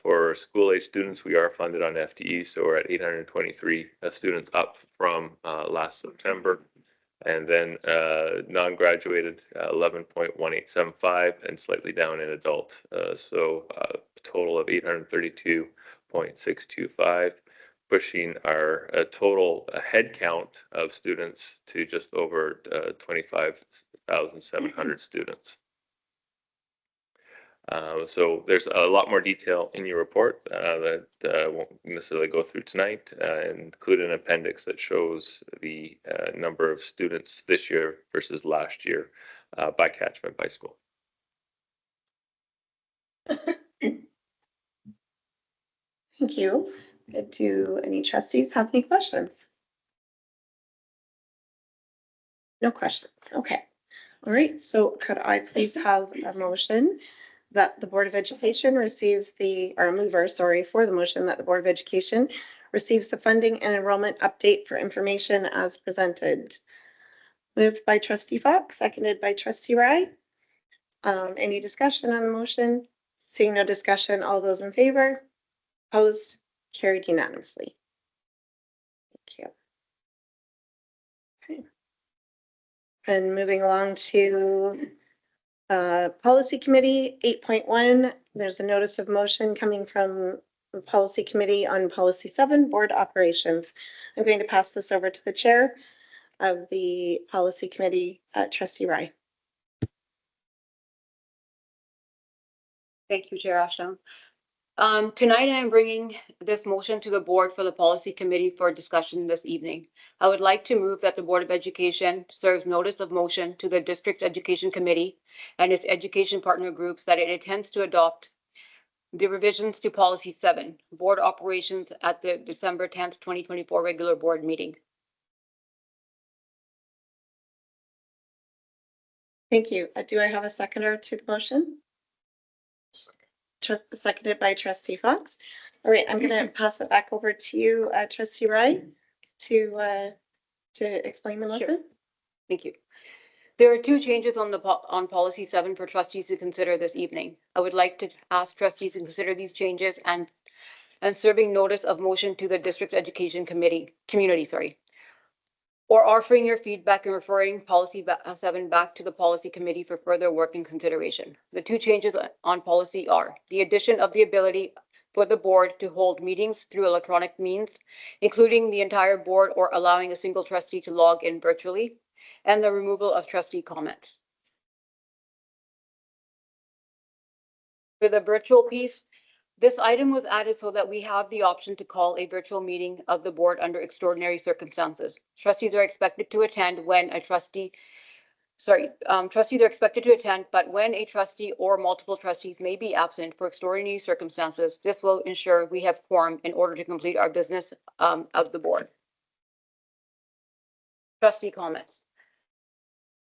For school-age students, we are funded on FTE, so we're at 823 students up from last September. And then non-graduated 11.1875 and slightly down in adult. A total of 832.625, pushing our total head count of students to just over 25,700 students. So there's a lot more detail in your report that I won't necessarily go through tonight, and include an appendix that shows the number of students this year versus last year by catchment by school. Thank you. Do any trustees have any questions? No questions. Okay. All right. So could I please have a motion that the Board of Education receives or a mover, sorry, for the motion that the Board of Education receives the funding and enrollment update for information as presented. Moved by Trustee Fox, seconded by Trustee Wright. Any discussion on the motion? Seeing no discussion, all those in favor? Opposed? Carried unanimously. Thank you. Okay. And moving along to Policy Committee 8.1, there's a notice of motion coming from the Policy Committee on Policy 7, Board Operations. I'm going to pass this over to the Chair of the Policy Committee, Trustee Rye. Thank you, Chair Ashton. Tonight I am bringing this motion to the board for the Policy Committee for discussion this evening. I would like to move that the Board of Education serves notice of motion to the District's Education Committee and its education partner groups that it intends to adopt the revisions to Policy 7, Board Operations, at the December 10th, 2024 regular board meeting. Thank you. Do I have a seconder to the motion? Seconded by Trustee Fox. All right, I'm going to pass it back over to you, Trustee Wright, to explain the motion. Sure. Thank you. There are two changes on Policy 7 for trustees to consider this evening. I would like to ask trustees to consider these changes and serving notice of motion to the District's Education Community, or offering your feedback and referring Policy 7 back to the Policy Committee for further work and consideration. The two changes on policy are the addition of the ability for the board to hold meetings through electronic means, including the entire board or allowing a single trustee to log in virtually, and the removal of trustee comments. For the virtual piece, this item was added so that we have the option to call a virtual meeting of the board under extraordinary circumstances. Trustees are expected to attend when a trustee, trustees are expected to attend, but when a trustee or multiple trustees may be absent for extraordinary circumstances, this will ensure we have quorum in order to complete our business of the board. Trustee comments.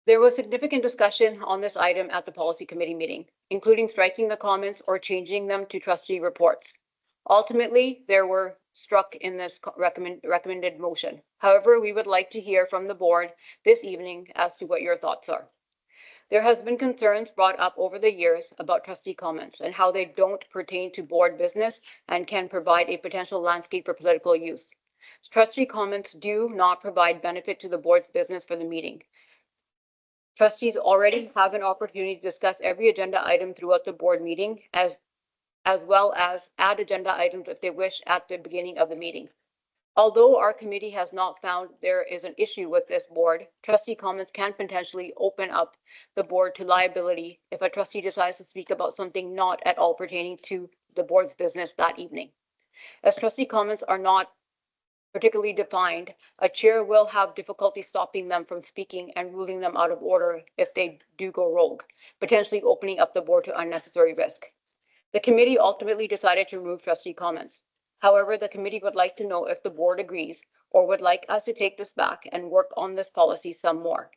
There was significant discussion on this item at the Policy Committee meeting, including striking the comments or changing them to trustee reports. Ultimately, there were struck in this recommended motion. However, we would like to hear from the board this evening as to what your thoughts are. There has been concerns brought up over the years about trustee comments and how they don't pertain to board business and can provide a potential landscape for political use. Trustee comments do not provide benefit to the board's business for the meeting. Trustees already have an opportunity to discuss every agenda item throughout the board meeting as well as add agenda items if they wish at the beginning of the meeting. Although our committee has not found there is an issue with this board, trustee comments can potentially open up the board to liability if a trustee decides to speak about something not at all pertaining to the board's business that evening. As trustee comments are not particularly defined, a chair will have difficulty stopping them from speaking and ruling them out of order if they do go rogue, potentially opening up the board to unnecessary risk. The committee ultimately decided to remove trustee comments. However, the committee would like to know if the board agrees or would like us to take this back and work on this policy some more.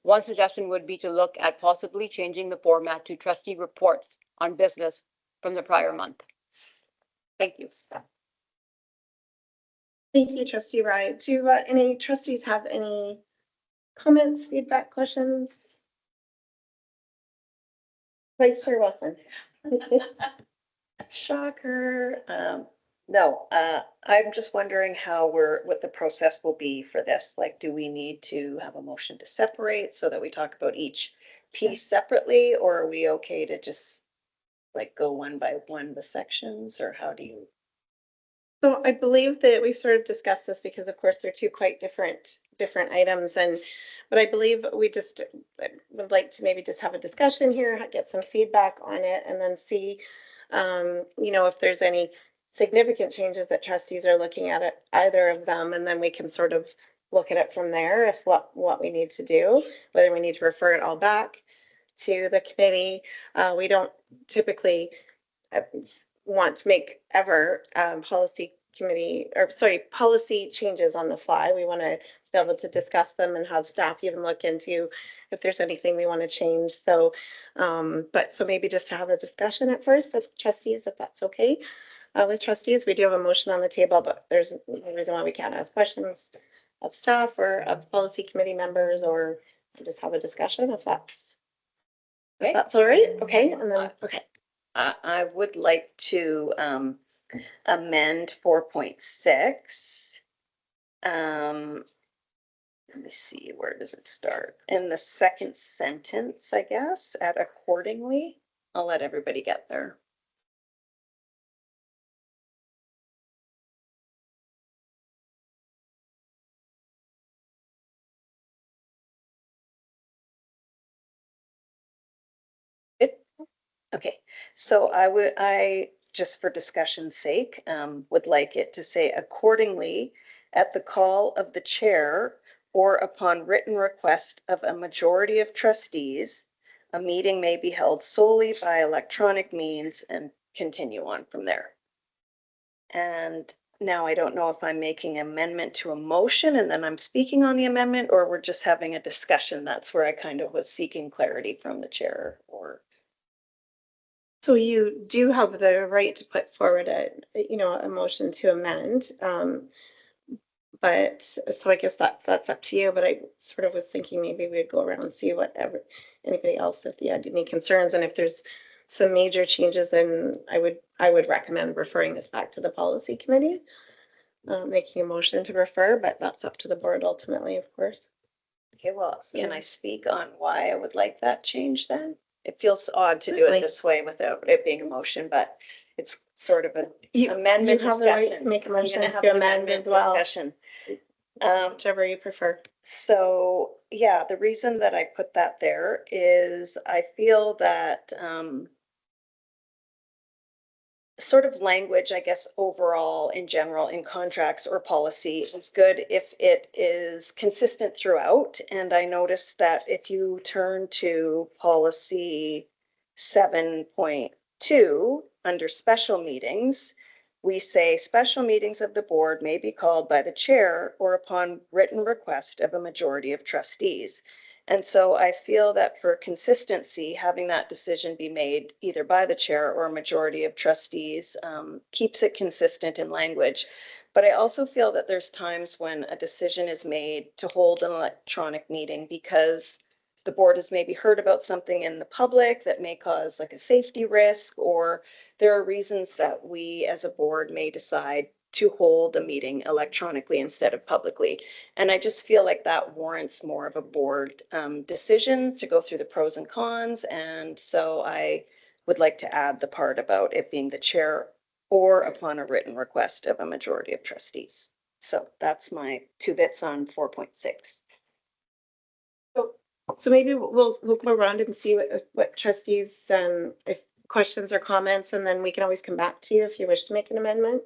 One suggestion would be to look at possibly changing the format to trustee reports on business from the prior month. Thank you. Thank you, Trustee Wright. Do any trustees have any comments, feedback, questions? Vice Chair Wilson. Shocker. No, I'm just wondering what the process will be for this. Like, do we need to have a motion to separate so that we talk about each piece separately, or are we okay to just like go one by one the sections, or how do you? So I believe that we sort of discussed this because of course they're two quite different items, but I believe we just would like to maybe just have a discussion here, get some feedback on it, and then see if there's any significant changes that trustees are looking at it, either of them, and then we can sort of look at it from there if what we need to do, whether we need to refer it all back to the committee. We don't typically want to make ever policy changes on the fly. We want to be able to discuss them and have staff even look into if there's anything we want to change. So, so maybe just to have a discussion at first of trustees, if that's okay. With trustees, we do have a motion on the table, but there's no reason why we can't ask questions of staff or of policy committee members, or just have a discussion if that's all right. Okay, and then I would like to amend 4.6. Let me see, where does it start? In the second sentence, I guess, at accordingly. I'll let everybody get there. Okay, so I just for discussion's sake, would like it to say accordingly at the call of the chair or upon written request of a majority of trustees, a meeting may be held solely by electronic means, and continue on from there. And now I don't know if I'm making an amendment to a motion and then I'm speaking on the amendment, or we're just having a discussion. That's where I kind of was seeking clarity from the chair. Or so you do have the right to put forward a motion to amend. But so I guess that's up to you, but I sort of was thinking maybe we'd go around and see whatever anybody else, if they had any concerns, and if there's some major changes, then I would recommend referring this back to the policy committee, making a motion to refer, but that's up to the board ultimately, of course. Okay, well, can I speak on why I would like that change then? It feels odd to do it this way without it being a motion, but it's sort of an amendment You have the right to make a motion to amend as well. Whichever you prefer. So yeah, the reason that I put that there is I feel that sort of language, I guess, overall in general in contracts or policy is good if it is consistent throughout. And I noticed that if you turn to policy 7.2 under special meetings, we say special meetings of the board may be called by the chair or upon written request of a majority of trustees. And so I feel that for consistency, having that decision be made either by the chair or a majority of trustees keeps it consistent in language. But I also feel that there's times when a decision is made to hold an electronic meeting because the board has maybe heard about something in the public that may cause like a safety risk, or there are reasons that we as a board may decide to hold a meeting electronically instead of publicly. And I just feel like that warrants more of a board decision to go through the pros and cons. And so I would like to add the part about it being the chair or upon a written request of a majority of trustees. So that's my 2 bits on 4.6. So maybe we'll go around and see what trustees, if questions or comments, and then we can always come back to you if you wish to make an amendment.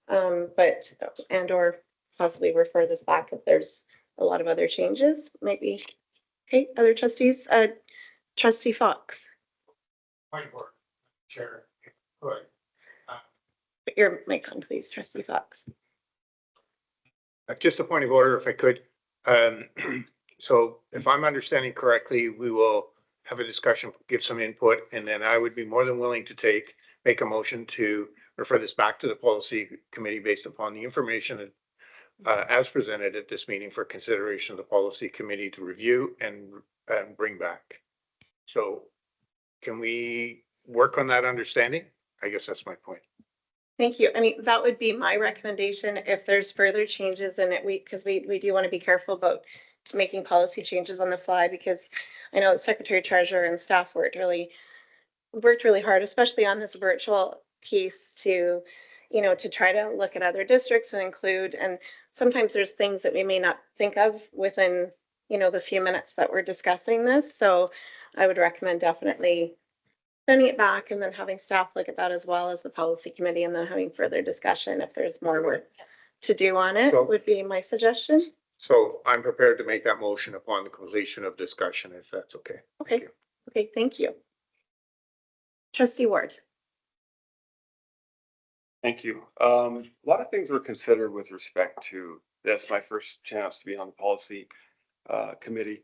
But, and or possibly refer this back if there's a lot of other changes, maybe. Okay, other trustees, trustee Fox. Point of order, Chair. Good. Put your mic on, please, trustee Fox. Just a point of order, if I could. So if I'm understanding correctly, we will have a discussion, give some input, and then I would be more than willing to make a motion to refer this back to the policy committee based upon the information as presented at this meeting for consideration of the policy committee to review and bring back. So can we work on that understanding? I guess that's my point. Thank you. I mean, that would be my recommendation if there's further changes in it, because we do want to be careful about making policy changes on the fly, because I know the secretary treasurer and staff worked really hard, especially on this virtual piece to, to try to look at other districts and include, and sometimes there's things that we may not think of within, the few minutes that we're discussing this. So I would recommend definitely sending it back and then having staff look at that as well as the policy committee, and then having further discussion if there's more work to do on it, would be my suggestion. So I'm prepared to make that motion upon the completion of discussion, if that's okay. Okay. Okay, thank you. Trustee Ward. Thank you. A lot of things were considered with respect to this. My first chance to be on the policy committee.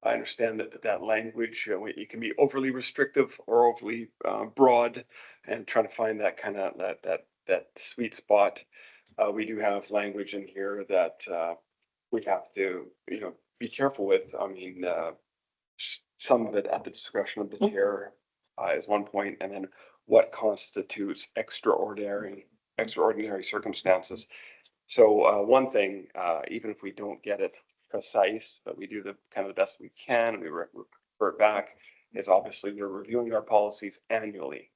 I understand that language, it can be overly restrictive or overly broad, and trying to find that kind of that sweet spot. We do have language in here that we have to, be careful with. I mean, some of it at the discretion of the chair is one point, and then what constitutes extraordinary circumstances. So one thing, even if we don't get it precise, but we do the kind of the best we can, and we revert back, is obviously we're reviewing our policies annually.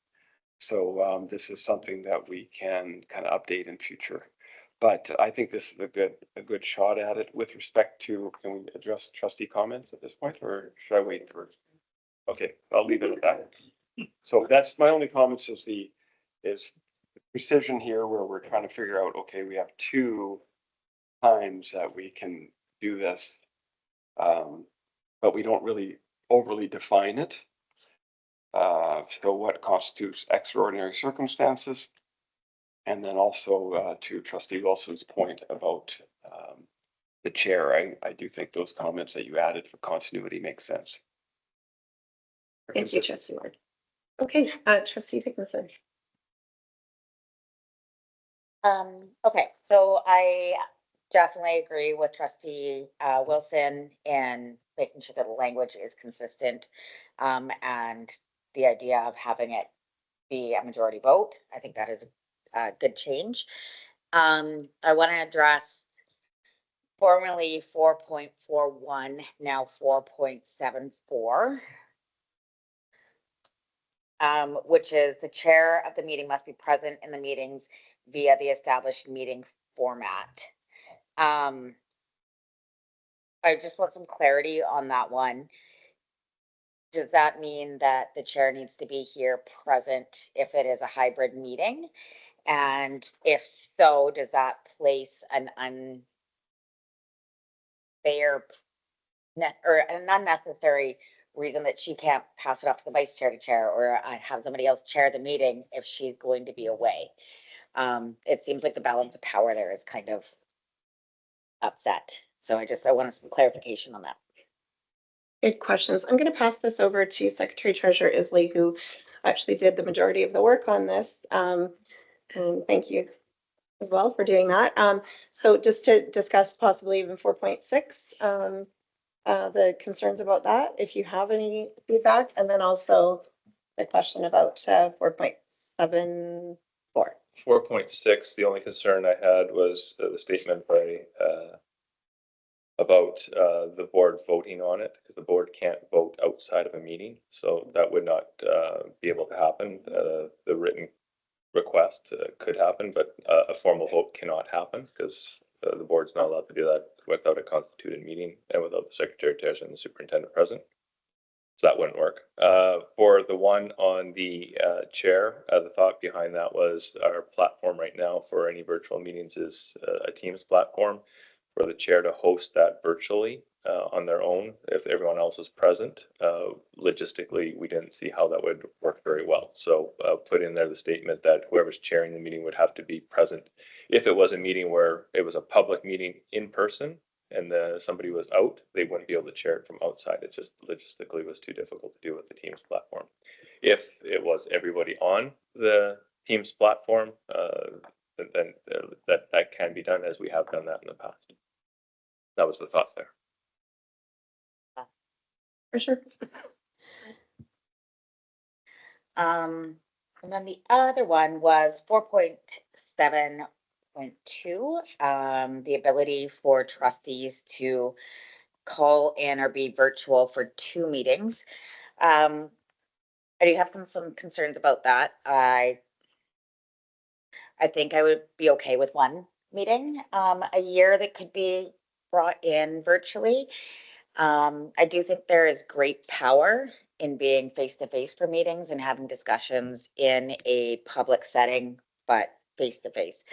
So this is something that we can kind of update in future. But I think this is a good shot at it. With respect to, can we address trustee comments at this point, or should I wait for? Okay, I'll leave it at that. So that's my only comments is precision here, where we're trying to figure out, okay, we have 2 times that we can do this, but we don't really overly define it. So what constitutes extraordinary circumstances? And then also to trustee Wilson's point about the chair, I do think those comments that you added for continuity make sense. Thank you, trustee Ward. Okay, trustee Dickinson. Okay, so I definitely agree with trustee Wilson in making sure that the language is consistent, and the idea of having it be a majority vote. I think that is a good change. I want to address formerly 4.41, now 4.74. Which is the chair of the meeting must be present in the meetings via the established meeting format. I just want some clarity on that one. Does that mean that the chair needs to be here present if it is a hybrid meeting? And if so, does that place an unfair or an unnecessary reason that she can't pass it off to the vice chair to chair, or have somebody else chair the meeting if she's going to be away? It seems like the balance of power there is kind of upset. So I wanted some clarification on that. Good questions. I'm going to pass this over to Secretary Treasurer Isley, who actually did the majority of the work on this. And thank you as well for doing that. So just to discuss possibly even 4.6, the concerns about that, if you have any feedback, and then also the question about 4.74. 4.6, the only concern I had was the statement by about the board voting on it, because the board can't vote outside of a meeting, so that would not be able to happen. The written request could happen, but a formal vote cannot happen because the board's not allowed to do that without a constituted meeting and without the secretary, treasurer, and the superintendent present. So that wouldn't work. For the one on the chair, the thought behind that was our platform right now for any virtual meetings is a Teams platform for the chair to host that virtually on their own if everyone else is present. Logistically, we didn't see how that would work very well. So put in there the statement that whoever's chairing the meeting would have to be present. If it was a meeting where it was a public meeting in person and somebody was out, they wouldn't be able to chair it from outside. It just logistically was too difficult to do with the Teams platform. If it was everybody on the Teams platform, then that can be done, as we have done that in the past. That was the thought there. For sure. And then the other one was 4.7.2, the ability for trustees to call in or be virtual for 2 meetings. I do have some concerns about that. I think I would be okay with 1 meeting a year that could be brought in virtually. I do think there is great power in being face-to-face for meetings and having discussions in a public setting, but face-to-face.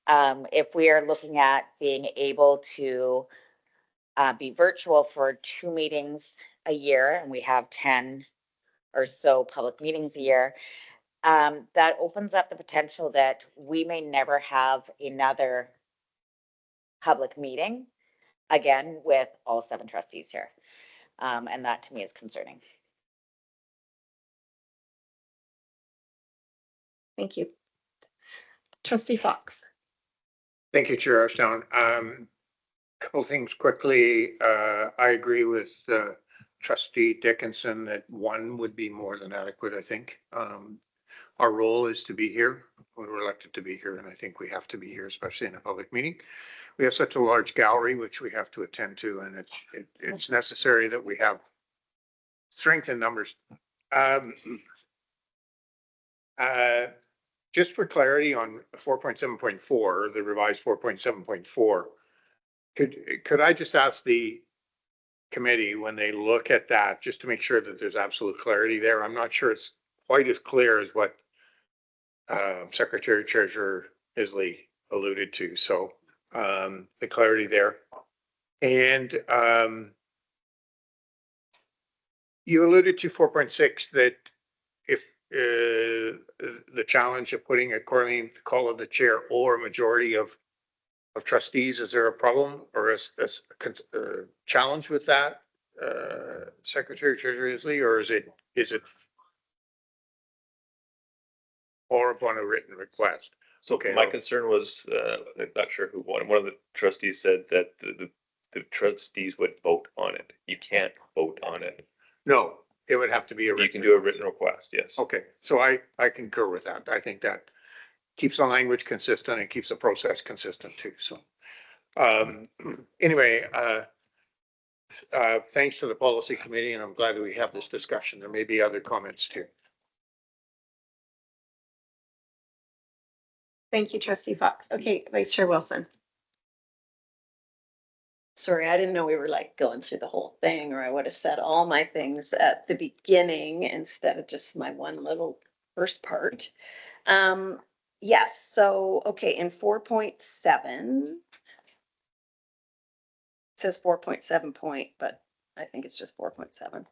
If we are looking at being able to be virtual for 2 meetings a year, and we have 10 or so public meetings a year, that opens up the potential that we may never have another public meeting again with all 7 trustees here. And that to me is concerning. Thank you. Trustee Fox. Thank you, Chair Ashdown. Couple things quickly. I agree with Trustee Dickinson that 1 would be more than adequate, I think. Our role is to be here. We were elected to be here, and I think we have to be here, especially in a public meeting. We have such a large gallery, which we have to attend to, and it's necessary that we have strength in numbers. Just for clarity on 4.7.4, the revised 4.7.4, could I just ask the committee when they look at that, just to make sure that there's absolute clarity there? I'm not sure it's quite as clear as what Secretary Treasurer Isley alluded to. So the clarity there. And you alluded to 4.6 that if the challenge of putting according to the call of the chair or a majority of trustees, is there a problem or a challenge with that, Secretary Treasurer Isley, or is it or upon a written request? So okay, my concern was, I'm not sure who one of the trustees said that the trustees would vote on it. You can't vote on it. No, it would have to be You can do a written request, yes. Okay, so I concur with that. I think that keeps the language consistent and keeps the process consistent too. So anyway, thanks to the policy committee, and I'm glad that we have this discussion. There may be other comments too. Thank you, Trustee Fox. Okay, Vice Chair Wilson. Sorry, I didn't know we were like going through the whole thing, or I would have said all my things at the beginning instead of just my one little first part. Yes, so, okay, in 4.7, it says 4.7 point, but I think it's just 4.7.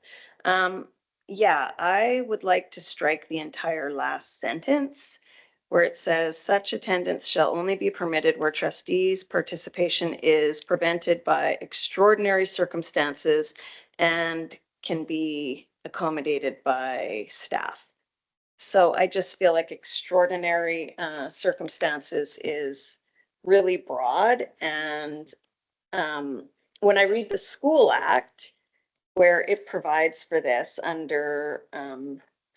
Yeah, I would like to strike the entire last sentence where it says such attendance shall only be permitted where trustees' participation is prevented by extraordinary circumstances and can be accommodated by staff. So I just feel like extraordinary circumstances is really broad. And when I read the School Act, where it provides for this under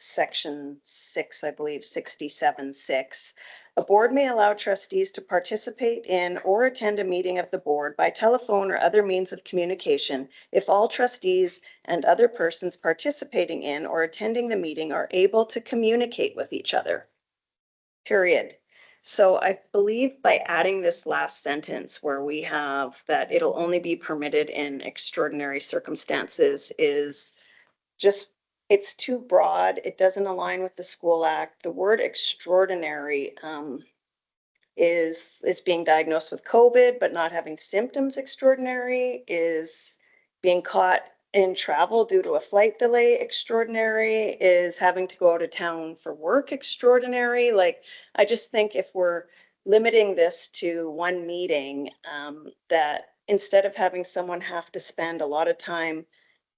section 6, I believe, 67-6. A board may allow trustees to participate in or attend a meeting of the board by telephone or other means of communication if all trustees and other persons participating in or attending the meeting are able to communicate with each other. Period. So I believe by adding this last sentence where we have that it'll only be permitted in extraordinary circumstances is just, it's too broad. It doesn't align with the School Act. The word extraordinary is being diagnosed with COVID, but not having symptoms extraordinary, is being caught in travel due to a flight delay extraordinary, is having to go out of town for work extraordinary. Like, I just think if we're limiting this to one meeting, that instead of having someone have to spend a lot of time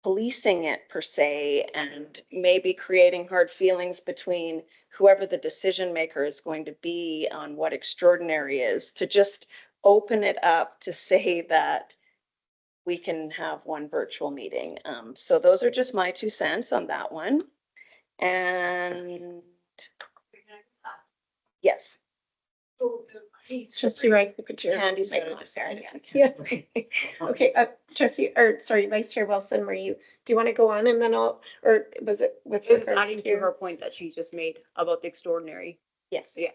policing it per se, and maybe creating hard feelings between whoever the decision maker is going to be on what extraordinary is, to just open it up to say that we can have one virtual meeting. So those are just my 2 cents on that one. And yes. Trustee Wright, the picture. Candy's Michael, gonna sorry. decide. Yeah. Okay, trustee, or sorry, Vice Chair Wilson, do you want to go on and then or was it with It was regards adding to her point that she just made about the extraordinary. Yes. Yeah.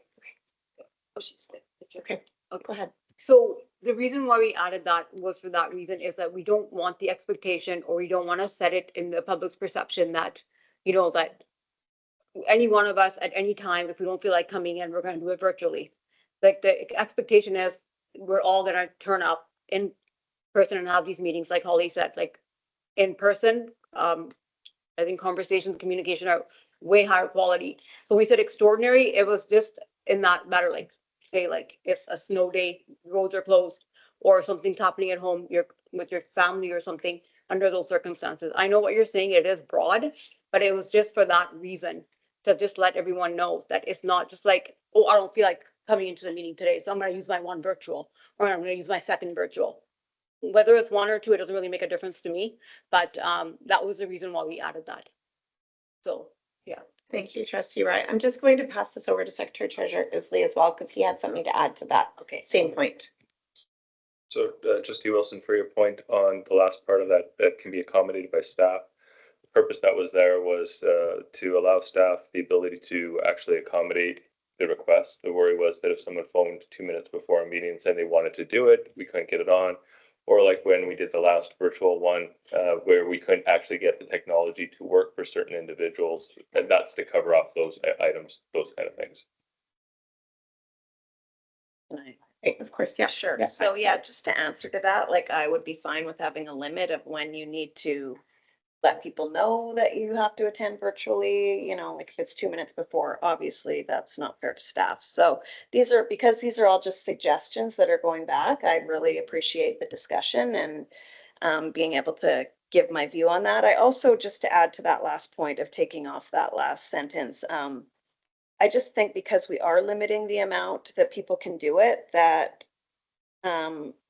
Oh, she's good. Okay, go ahead. So the reason why we added that was for that reason, is that we don't want the expectation, or we don't want to set it in the public's perception that, you know, that any one of us at any time, if we don't feel like coming in, we're going to do it virtually. Like, the expectation is we're all going to turn up in person and have these meetings, like Holly said, like in person. I think conversations, communication are way higher quality. So we said extraordinary. It was just in that matter, like, say, like, it's a snow day, roads are closed, or something's happening at home, you're with your family or something under those circumstances. I know what you're saying, it is broad, but it was just for that reason, to just let everyone know that it's not just like, oh, I don't feel like coming into the meeting today, so I'm gonna use my one virtual, or I'm gonna use my second virtual. Whether it's one or two, it doesn't really make a difference to me, but that was the reason why we added that. So, yeah. Thank you, Trustee Wright. I'm just going to pass this over to Secretary Treasurer Isley as well, because he had something to add to that. Okay. Same point. So Trustee Wilson, for your point on the last part of that, that can be accommodated by staff. The purpose that was there was to allow staff the ability to actually accommodate the request. The worry was that if someone phoned 2 minutes before a meeting and said they wanted to do it, we couldn't get it on. Or like when we did the last virtual one, where we couldn't actually get the technology to work for certain individuals, and that's to cover off those items, those kind of things. Of course, yeah. Sure. Yeah, So yeah, just to answer to that, like, I would be fine with having a limit of when you need to let people know that you have to attend virtually, you know, like if it's 2 minutes before, obviously that's not fair to staff. So because these are all just suggestions that are going back, I really appreciate the discussion and being able to give my view on that. I also, just to add to that last point of taking off that last sentence, I just think because we are limiting the amount that people can do it, that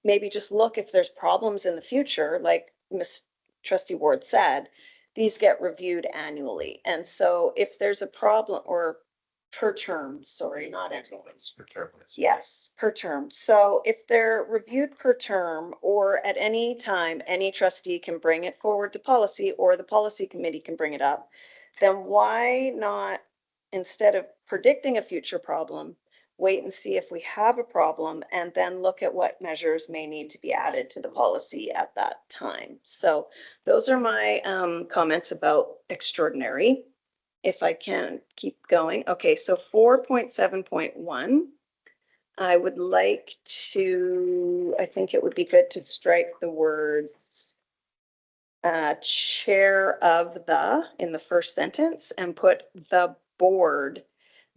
maybe just look if there's problems in the future, like Ms. Trustee Ward said, these get reviewed annually. And so if there's a problem, or per term, sorry, not annually. Per term. Yes, per term. So if they're reviewed per term, or at any time, any trustee can bring it forward to policy, or the policy committee can bring it up, then why not, instead of predicting a future problem, wait and see if we have a problem, and then look at what measures may need to be added to the policy at that time. So those are my comments about extraordinary. If I can keep going. Okay, so 4.7.1. I would like to, I think it would be good to strike the words chair of the in the first sentence, and put the board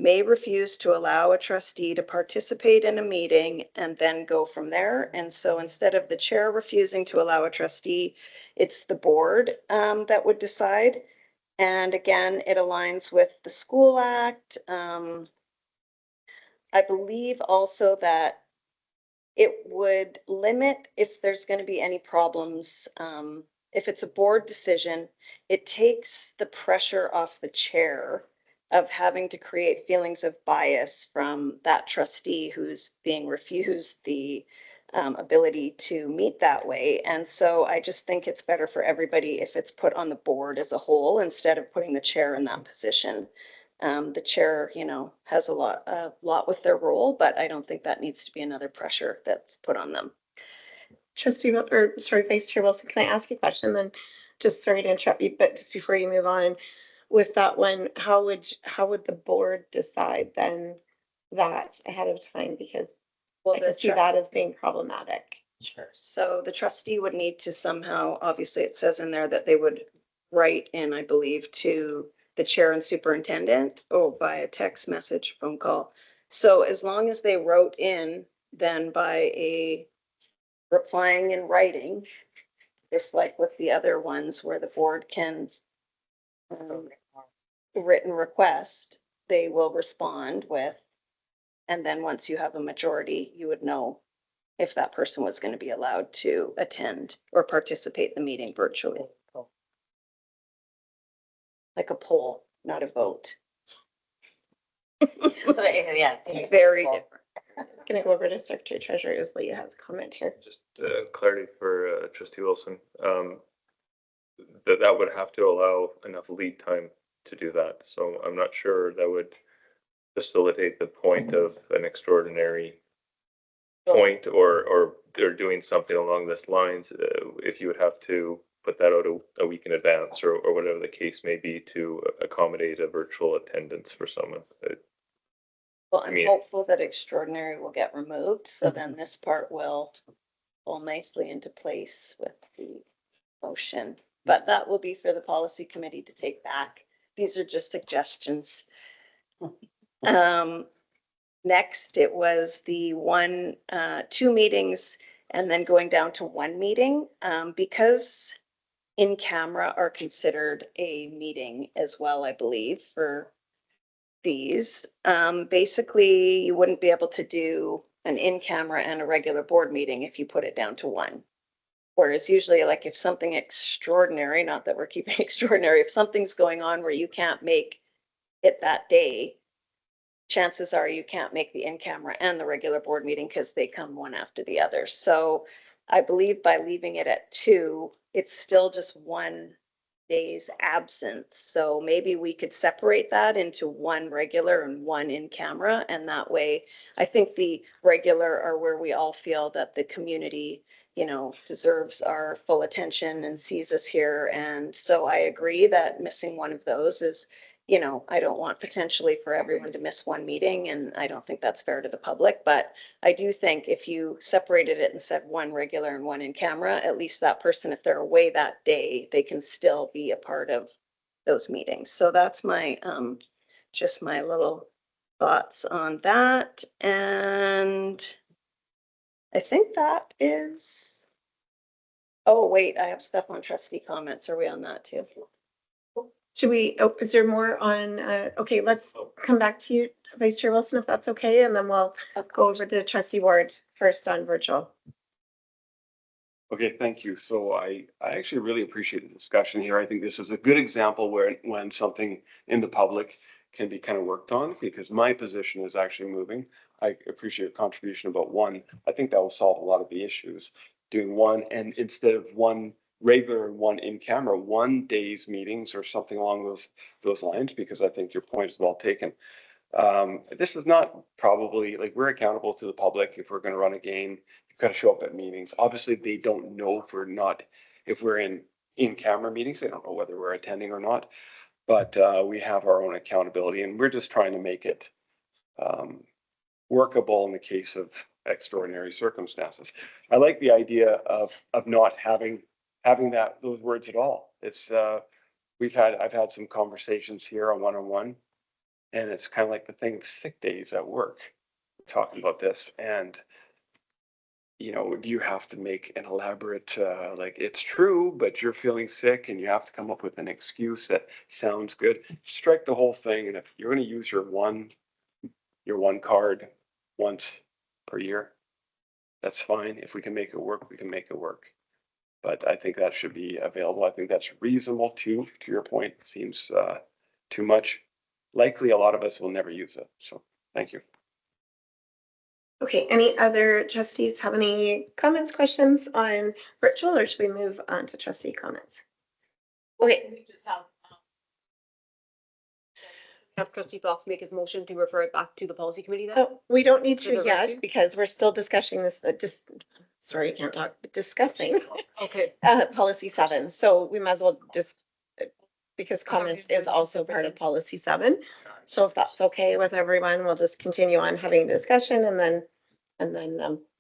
may refuse to allow a trustee to participate in a meeting, and then go from there. And so instead of the chair refusing to allow a trustee, it's the board that would decide. And again, it aligns with the School Act. I believe also that it would limit if there's going to be any problems if it's a board decision, it takes the pressure off the chair of having to create feelings of bias from that trustee who's being refused the ability to meet that way. And so I just think it's better for everybody if it's put on the board as a whole instead of putting the chair in that position. The chair, you know, has a lot with their role, but I don't think that needs to be another pressure that's put on them. Trustee, or sorry, Vice Chair Wilson, can I ask a question then? Just sorry to interrupt you, but just before you move on with that one, how would the board decide then that ahead of time? Because I can see that as being problematic. Sure. So the trustee would need to somehow, obviously it says in there that they would write in, I believe, to the chair and superintendent, via text message, phone call. So as long as they wrote in, then by replying in writing, just like with the other ones where the board can written request, they will respond with, and then once you have a majority, you would know if that person was going to be allowed to attend or participate in the meeting virtually. Like a poll, not a vote. So, yeah, it's Very different. Gonna go over to Secretary Treasurer Isley, who has a comment here. Just clarity for Trustee Wilson. That would have to allow enough lead time to do that. So I'm not sure that would facilitate the point of an extraordinary point or they're doing something along this lines. If you would have to put that out a week in advance or whatever the case may be to accommodate a virtual attendance for someone. Well, I'm hopeful that extraordinary will get removed, so then this part will fall nicely into place with the motion. But that will be for the policy committee to take back. These are just suggestions. Next, it was the two meetings and then going down to one meeting, because in camera are considered a meeting as well, I believe, for these. Basically, you wouldn't be able to do an in-camera and a regular board meeting if you put it down to one. Whereas usually, like if something extraordinary, not that we're keeping extraordinary, if something's going on where you can't make it that day, chances are you can't make the in-camera and the regular board meeting because they come one after the other. So I believe by leaving it at 2, it's still just 1 day's absence. So maybe we could separate that into 1 regular and 1 in camera. And that way, I think the regular are where we all feel that the community, you know, deserves our full attention and sees us here. And so I agree that missing one of those is, you know, I don't want potentially for everyone to miss 1 meeting, and I don't think that's fair to the public, but I do think if you separated it and said 1 regular and 1 in camera, at least that person, if they're away that day, they can still be a part of those meetings. So that's my, just my little thoughts on that. And I think that is, oh, wait, I have stuff on trustee comments. Are we on that too? Should we, is there more on, okay, let's come back to you, Vice Chair Wilson, if that's okay, and then we'll go over to Trustee Ward first on virtual. Okay, thank you. So I actually really appreciate the discussion here. I think this is a good example where when something in the public can be kind of worked on, because my position is actually moving. I appreciate your contribution about 1. I think that will solve a lot of the issues. Doing 1, and instead of 1 regular and 1 in camera, 1 day's meetings or something along those lines, because I think your point is well taken. This is not probably, like, we're accountable to the public. If we're going to run a game, you've got to show up at meetings. Obviously they don't know if we're in camera meetings, they don't know whether we're attending or not, but we have our own accountability, and we're just trying to make it workable in the case of extraordinary circumstances. I like the idea of not having those words at all. It's I've had some conversations here on one-on-one, and it's kind of like the thing of sick days at work. We're talking about this, and you know, do you have to make an elaborate like it's true, but you're feeling sick, and you have to come up with an excuse that sounds good? Strike the whole thing, and if you're going to use your one card once per year, that's fine. If we can make it work, we can make it work. but I think that should be available. I think that's reasonable too, to your point. Seems too much. Likely a lot of us will never use it. So thank you. Okay, any other trustees have any comments, questions on virtual, or should we move on to trustee comments? Okay. Have trustee Fox make his motion to refer it back to the policy committee then? Oh, we don't need Is to it right yet to? because we're still discussing this, sorry, I can't talk, discussing Okay. policy 7. So we might as well just, because comments is also part of policy 7. So if that's okay with everyone, we'll just continue on having discussion and then,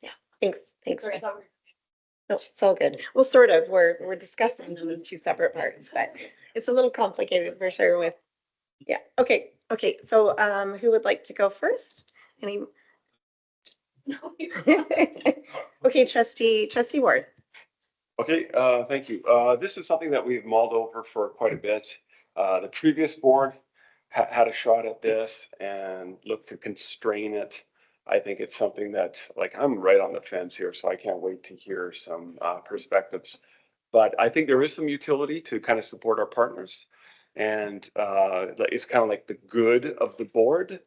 yeah, thanks. Sorry, No, it's all good. Well, sort of, we're discussing them as 2 separate parts, but it's a little complicated for sure with, yeah, okay. So, who would like to go first? Any? Okay, trustee Ward. Okay, thank you. This is something that we've mulled over for quite a bit. The previous board had a shot at this and looked to constrain it. I think it's something that, like, I'm right on the fence here, so I can't wait to hear some perspectives. But I think there is some utility to kind of support our partners. And it's kind of like the good of the board,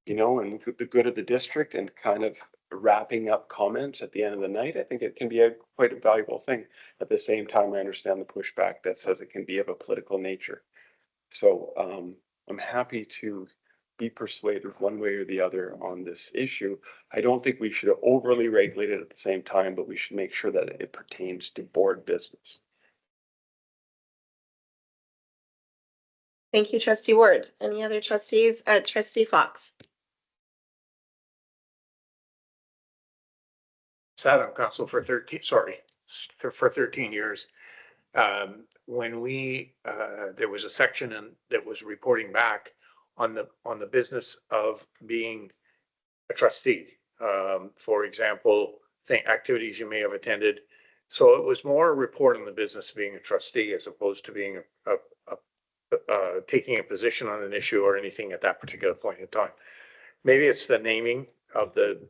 you know, and the good of the district, and kind of wrapping up comments at the end of the night. I think it can be quite a valuable thing. At the same time, I understand the pushback that says it can be of a political nature. So I'm happy to be persuaded one way or the other on this issue. I don't think we should overly regulate it at the same time, but we should make sure that it pertains to board business. Thank you, trustee Ward. Any other trustees? Trustee Fox. Sat on council for 13, for 13 years. When there was a section that was reporting back on the business of being a trustee. For example, activities you may have attended. So it was more a report on the business of being a trustee as opposed to being taking a position on an issue or anything at that particular point in time. Maybe it's the naming of the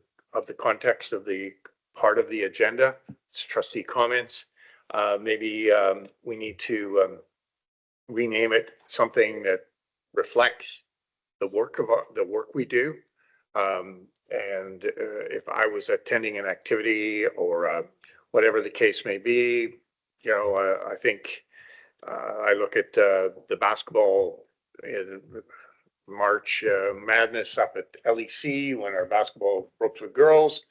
context of the part of the agenda. It's trustee comments. Maybe we need to rename it something that reflects the work we do. And if I was attending an activity or whatever the case may be, you know, I think I look at the basketball in March Madness up at LEC when our basketball ropes with girls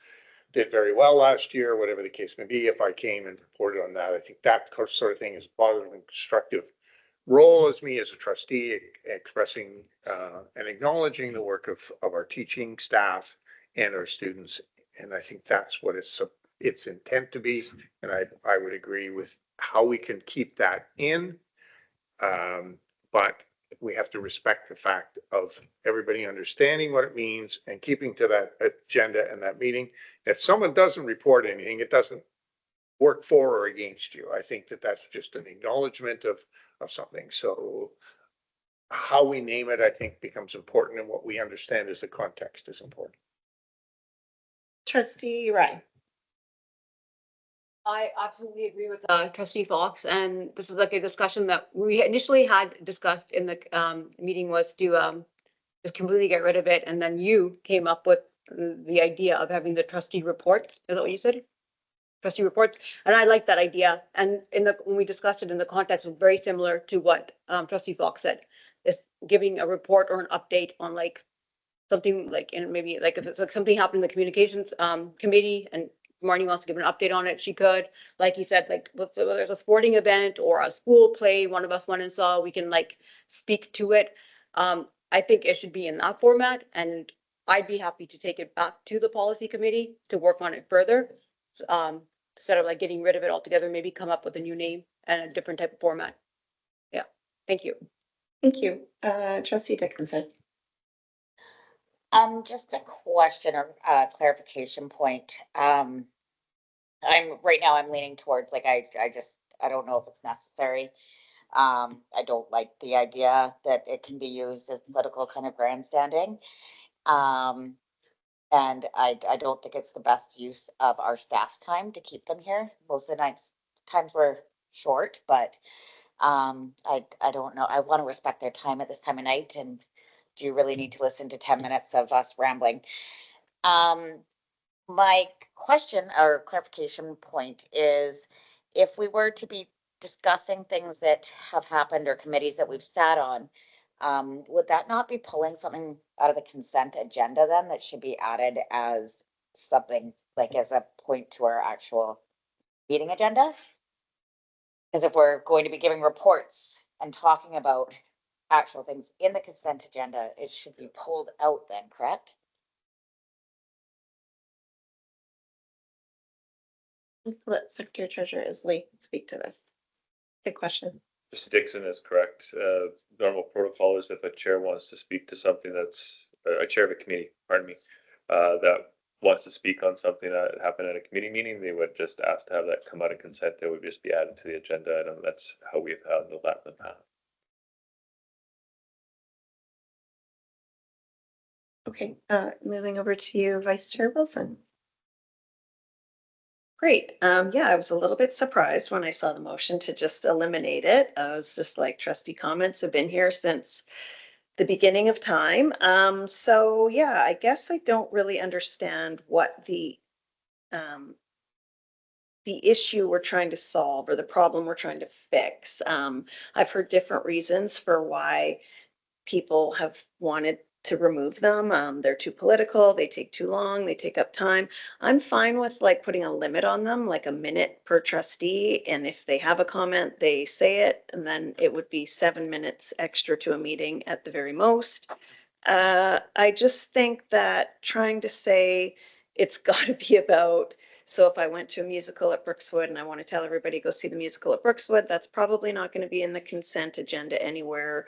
did very well last year, whatever the case may be. If I came and reported on that, I think that sort of thing is positive and constructive role as me as a trustee, expressing and acknowledging the work of our teaching staff and our students. And I think that's what its intent to be. And I would agree with how we can keep that in. But we have to respect the fact of everybody understanding what it means and keeping to that agenda and that meeting. If someone doesn't report anything, it doesn't work for or against you. I think that that's just an acknowledgement of something. So how we name it, I think, becomes important, and what we understand as the context is important. Trustee Ryan. I absolutely agree with trustee Fox, and this is like a discussion that we initially had discussed in the meeting, was to just completely get rid of it, and then you came up with the idea of having the trustee reports. Is that what you said? Trustee reports, and I like that idea. And when we discussed it in the context, was very similar to what trustee Fox said. Is giving a report or an update on like something like, and maybe like if it's like something happened in the communications committee and Marnie wants to give an update on it, she could. Like he said, like whether there's a sporting event or a school play, one of us went and saw, we can like speak to it. I think it should be in that format, and I'd be happy to take it back to the policy committee to work on it further. Instead of like getting rid of it altogether, maybe come up with a new name and a different type of format. Yeah, thank you. Thank you. Trustee Dickinson. Just a question or clarification point. Right now I'm leaning towards like, I don't know if it's necessary. I don't like the idea that it can be used as political kind of grandstanding. And I don't think it's the best use of our staff's time to keep them here. Most of the nights times were short, but I don't know. I want to respect their time at this time of night, and do you really need to listen to 10 minutes of us rambling? My question or clarification point is, if we were to be discussing things that have happened or committees that we've sat on, would that not be pulling something out of the consent agenda then that should be added as something like as a point to our actual meeting agenda? Because if we're going to be giving reports and talking about actual things in the consent agenda, it should be pulled out then, correct? Let Secretary Treasurer Isley speak to this. Good question. Mr. Dixon is correct. Normal protocol is if a chair wants to speak to something that's, a chair of a committee, pardon me, that wants to speak on something that happened at a committee meeting, they would just ask to have that come out of consent. It would just be added to the agenda, and that's how we've handled that in the past. Okay, moving over to you, Vice Chair Wilson. Great. Yeah, I was a little bit surprised when I saw the motion to just eliminate it. I was just like, trustee comments have been here since the beginning of time. So yeah, I guess I don't really understand what the issue we're trying to solve or the problem we're trying to fix. I've heard different reasons for why people have wanted to remove them. They're too political, they take too long, they take up time. I'm fine with like putting a limit on them, like a minute per trustee. And if they have a comment, they say it, and then it would be 7 minutes extra to a meeting at the very most. I just think that trying to say it's got to be about, so if I went to a musical at Brookswood and I want to tell everybody go see the musical at Brookswood, that's probably not going to be in the consent agenda anywhere.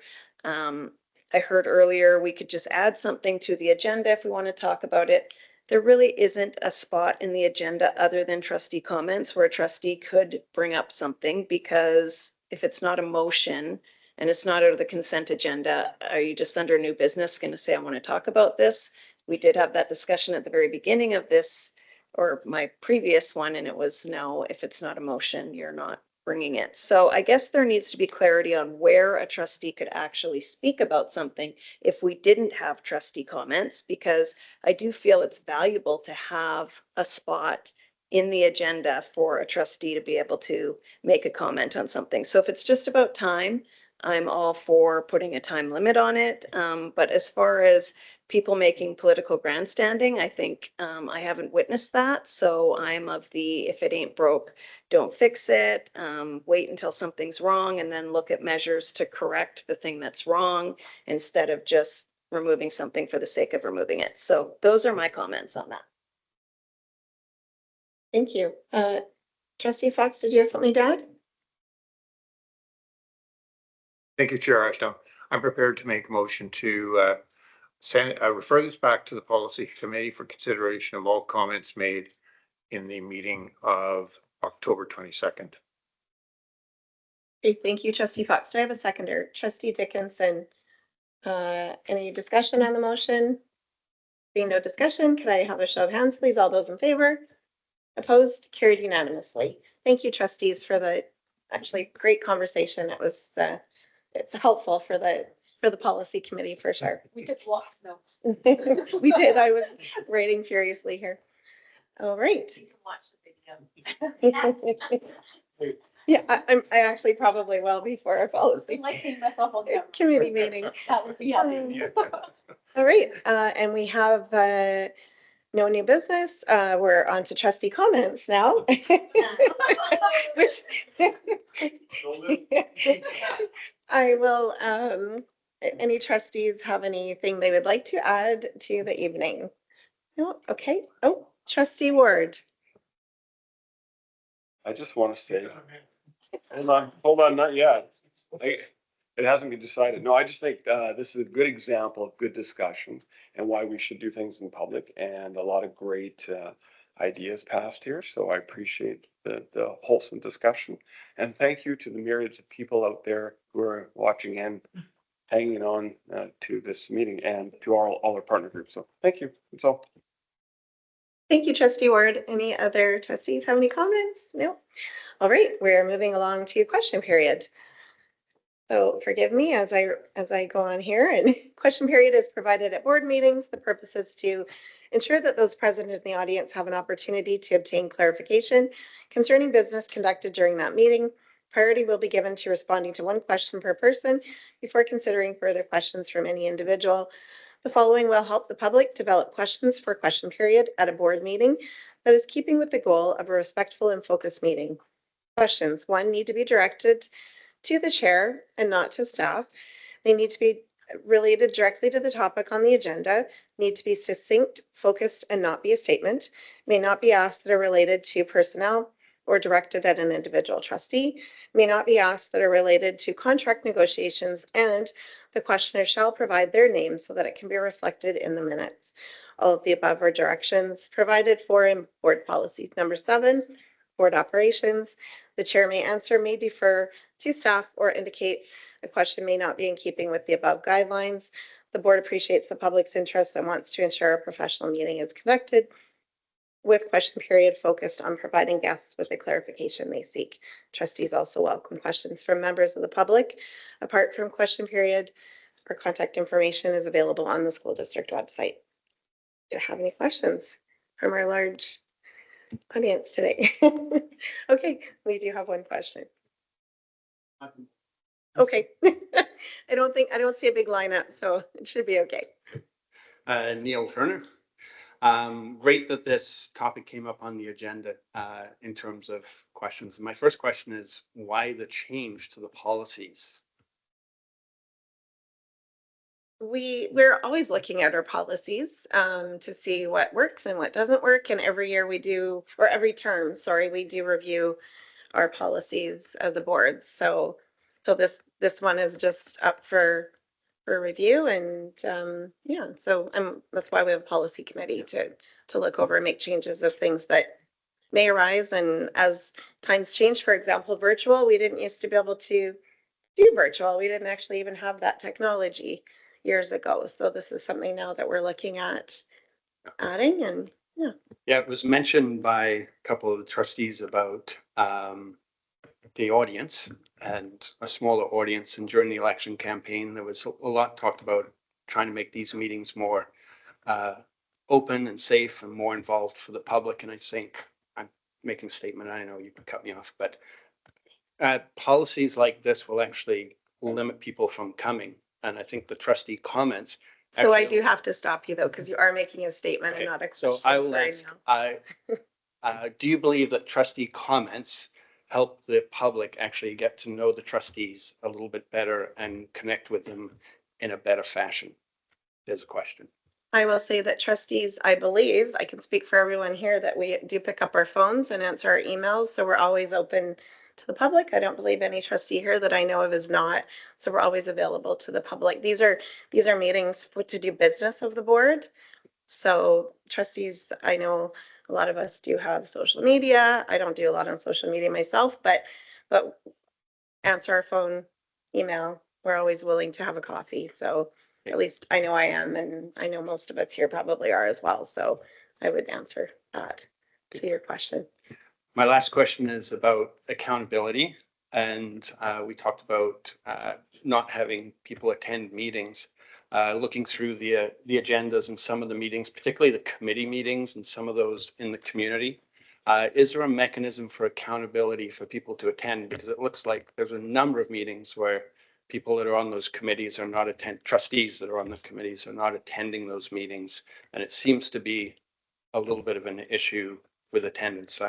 I heard earlier we could just add something to the agenda if we want to talk about it. There really isn't a spot in the agenda other than trustee comments where a trustee could bring up something, because if it's not a motion and it's not out of the consent agenda, are you just under new business going to say, I want to talk about this? We did have that discussion at the very beginning of this or my previous one, and it was no, if it's not a motion, you're not bringing it. So I guess there needs to be clarity on where a trustee could actually speak about something if we didn't have trustee comments, because I do feel it's valuable to have a spot in the agenda for a trustee to be able to make a comment on something. So if it's just about time, I'm all for putting a time limit on it. But as far as people making political grandstanding, I think I haven't witnessed that. So I'm of the, if it ain't broke, don't fix it. Wait until something's wrong and then look at measures to correct the thing that's wrong instead of just removing something for the sake of removing it. So those are my comments on that. Thank you. Trustee Fox, did you have something to add? Thank you, Chair Ashton. I'm prepared to make a motion to refer this back to the policy committee for consideration of all comments made in the meeting of October 22nd. Okay, thank you, Trustee Fox. Do I have a seconder? Trustee Dickinson. Any discussion on the motion? Seeing no discussion, could I have a show of hands, please? All those in favor? Opposed? Carried unanimously. Thank you, trustees, for the actually great conversation. It was it's helpful for the policy committee for sure. We took lots of notes. We did. I was writing furiously here. All right. You can watch the video. Yeah, I actually probably will before our policy committee meeting. That would be happy. All right, and we have no new business. We're on to trustee comments now. Which I will, any trustees have anything they would like to add to the evening? No, okay. Oh, trustee Ward. I just want to say, hold on, not yet. It hasn't been decided. No, I just think this is a good example of good discussion and why we should do things in public, and a lot of great ideas passed here. So I appreciate the wholesome discussion. And thank you to the myriads of people out there who are watching and hanging on to this meeting, and to all our partner groups. So thank you. That's all. Thank you, trustee Ward. Any other trustees have any comments? No. All right, we're moving along to question period. So forgive me as I go on here, and question period is provided at board meetings. The purpose is to ensure that those present in the audience have an opportunity to obtain clarification concerning business conducted during that meeting. Priority will be given to responding to one question per person before considering further questions from any individual. The following will help the public develop questions for question period at a board meeting that is keeping with the goal of a respectful and focused meeting. Questions, one, need to be directed to the chair and not to staff. They need to be related directly to the topic on the agenda, need to be succinct, focused, and not be a statement, may not be asked that are related to personnel or directed at an individual trustee, may not be asked that are related to contract negotiations, and the questioner shall provide their name so that it can be reflected in the minutes. All of the above are directions provided for in board policies. Number 7, board operations. The chair may answer, may defer to staff, or indicate a question may not be in keeping with the above guidelines. The board appreciates the public's interest and wants to ensure a professional meeting is conducted with question period focused on providing guests with the clarification they seek. Trustees also welcome questions from members of the public. Apart from question period, our contact information is available on the school district website. Do you have any questions from our large audience today? Okay, we do have one question. Okay. I don't see a big lineup, so it should be okay. Neil Turner. Great that this topic came up on the agenda in terms of questions. My first question is, why the change to the policies? We're always looking at our policies to see what works and what doesn't work. And every year we do, or every term, sorry, we do review our policies as a board. So this one is just up for review, and yeah, so that's why we have a policy committee to look over and make changes of things that may arise. And as times change, for example, virtual, we didn't used to be able to do virtual. We didn't actually even have that technology years ago. So this is something now that we're looking at adding, and yeah. Yeah, it was mentioned by a couple of the trustees about the audience and a smaller audience. And during the election campaign, there was a lot talked about trying to make these meetings more open and safe and more involved for the public. And I think I'm making a statement. I know you can cut me off, but policies like this will actually limit people from coming. And I think the trustee comments. So I do have to stop you though, because you are making a statement and not a question. So I will ask, do you believe that trustee comments help the public actually get to know the trustees a little bit better and connect with them in a better fashion? There's a question. I will say that trustees, I believe, I can speak for everyone here, that we do pick up our phones and answer our emails. So we're always open to the public. I don't believe any trustee here that I know of is not. So we're always available to the public. These are meetings to do business of the board. So trustees, I know a lot of us do have social media. I don't do a lot on social media myself, but answer our phone, email. We're always willing to have a coffee. So at least I know I am, and I know most of us here probably are as well. So I would answer that to your question. My last question is about accountability. And we talked about not having people attend meetings. Looking through the agendas and some of the meetings, particularly the committee meetings and some of those in the community. Is there a mechanism for accountability for people to attend? Because it looks like there's a number of meetings where people that are on those committees are not trustees that are on the committees are not attending those meetings. And it seems to be a little bit of an issue with attendance.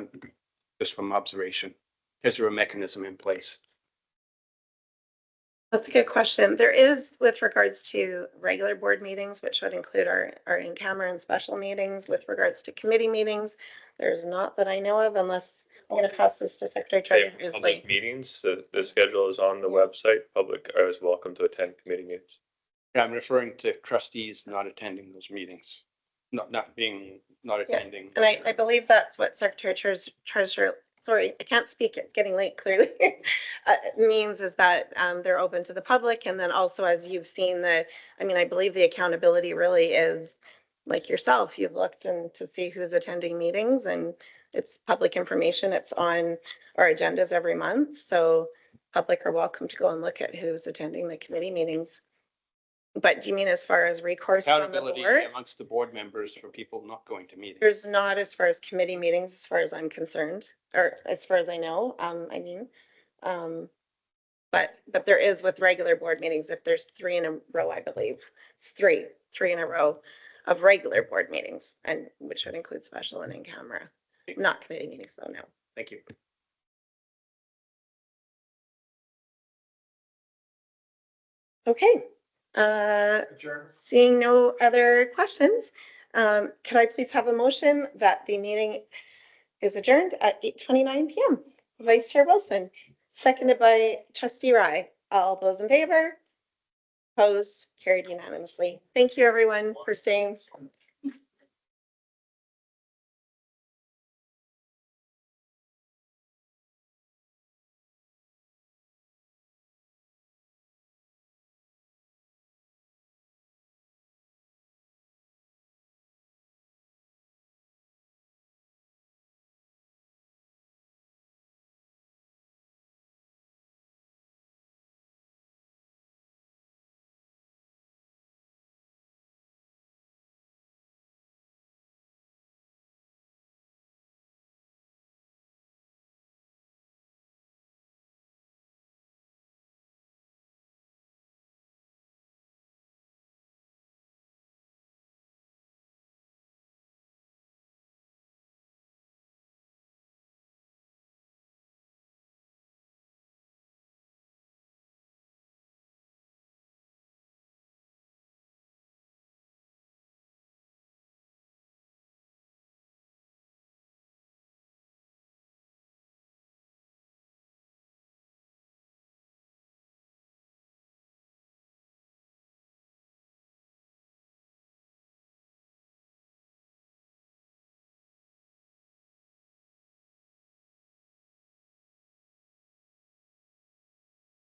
Just from observation. Is there a mechanism in place? That's a good question. There is, with regards to regular board meetings, which would include our in-camera and special meetings. With regards to committee meetings, there's not that I know of, unless I'm going to pass this to Secretary Treasurer. Public meetings, the schedule is on the website. Public is welcome to attend committee meetings. Yeah, I'm referring to trustees not attending those meetings, not attending. And I believe that's what Secretary Treasurer, sorry, I can't speak, it's getting late clearly, means is that they're open to the public. And then also, as you've seen, I believe the accountability really is like yourself. You've looked and to see who's attending meetings, and It's public information. It's on our agendas every month. So public are welcome to go and look at who's attending the committee meetings. But do you mean as far as recourse from the Accountability board? amongst the board members for people not going to meetings. There's not as far as committee meetings, as far as I'm concerned, or as far as I know, but there is with regular board meetings, if there's 3 in a row, I believe, it's three in a row of regular board meetings, and which would include special and in camera, not committee meetings though, no. Thank you. Okay, seeing no other questions, could I please have a motion that the meeting is adjourned at 8:29 p.m. Vice Chair Wilson, seconded by Trustee Rye. All those in favor? Opposed? Carried unanimously. Thank you, everyone, for staying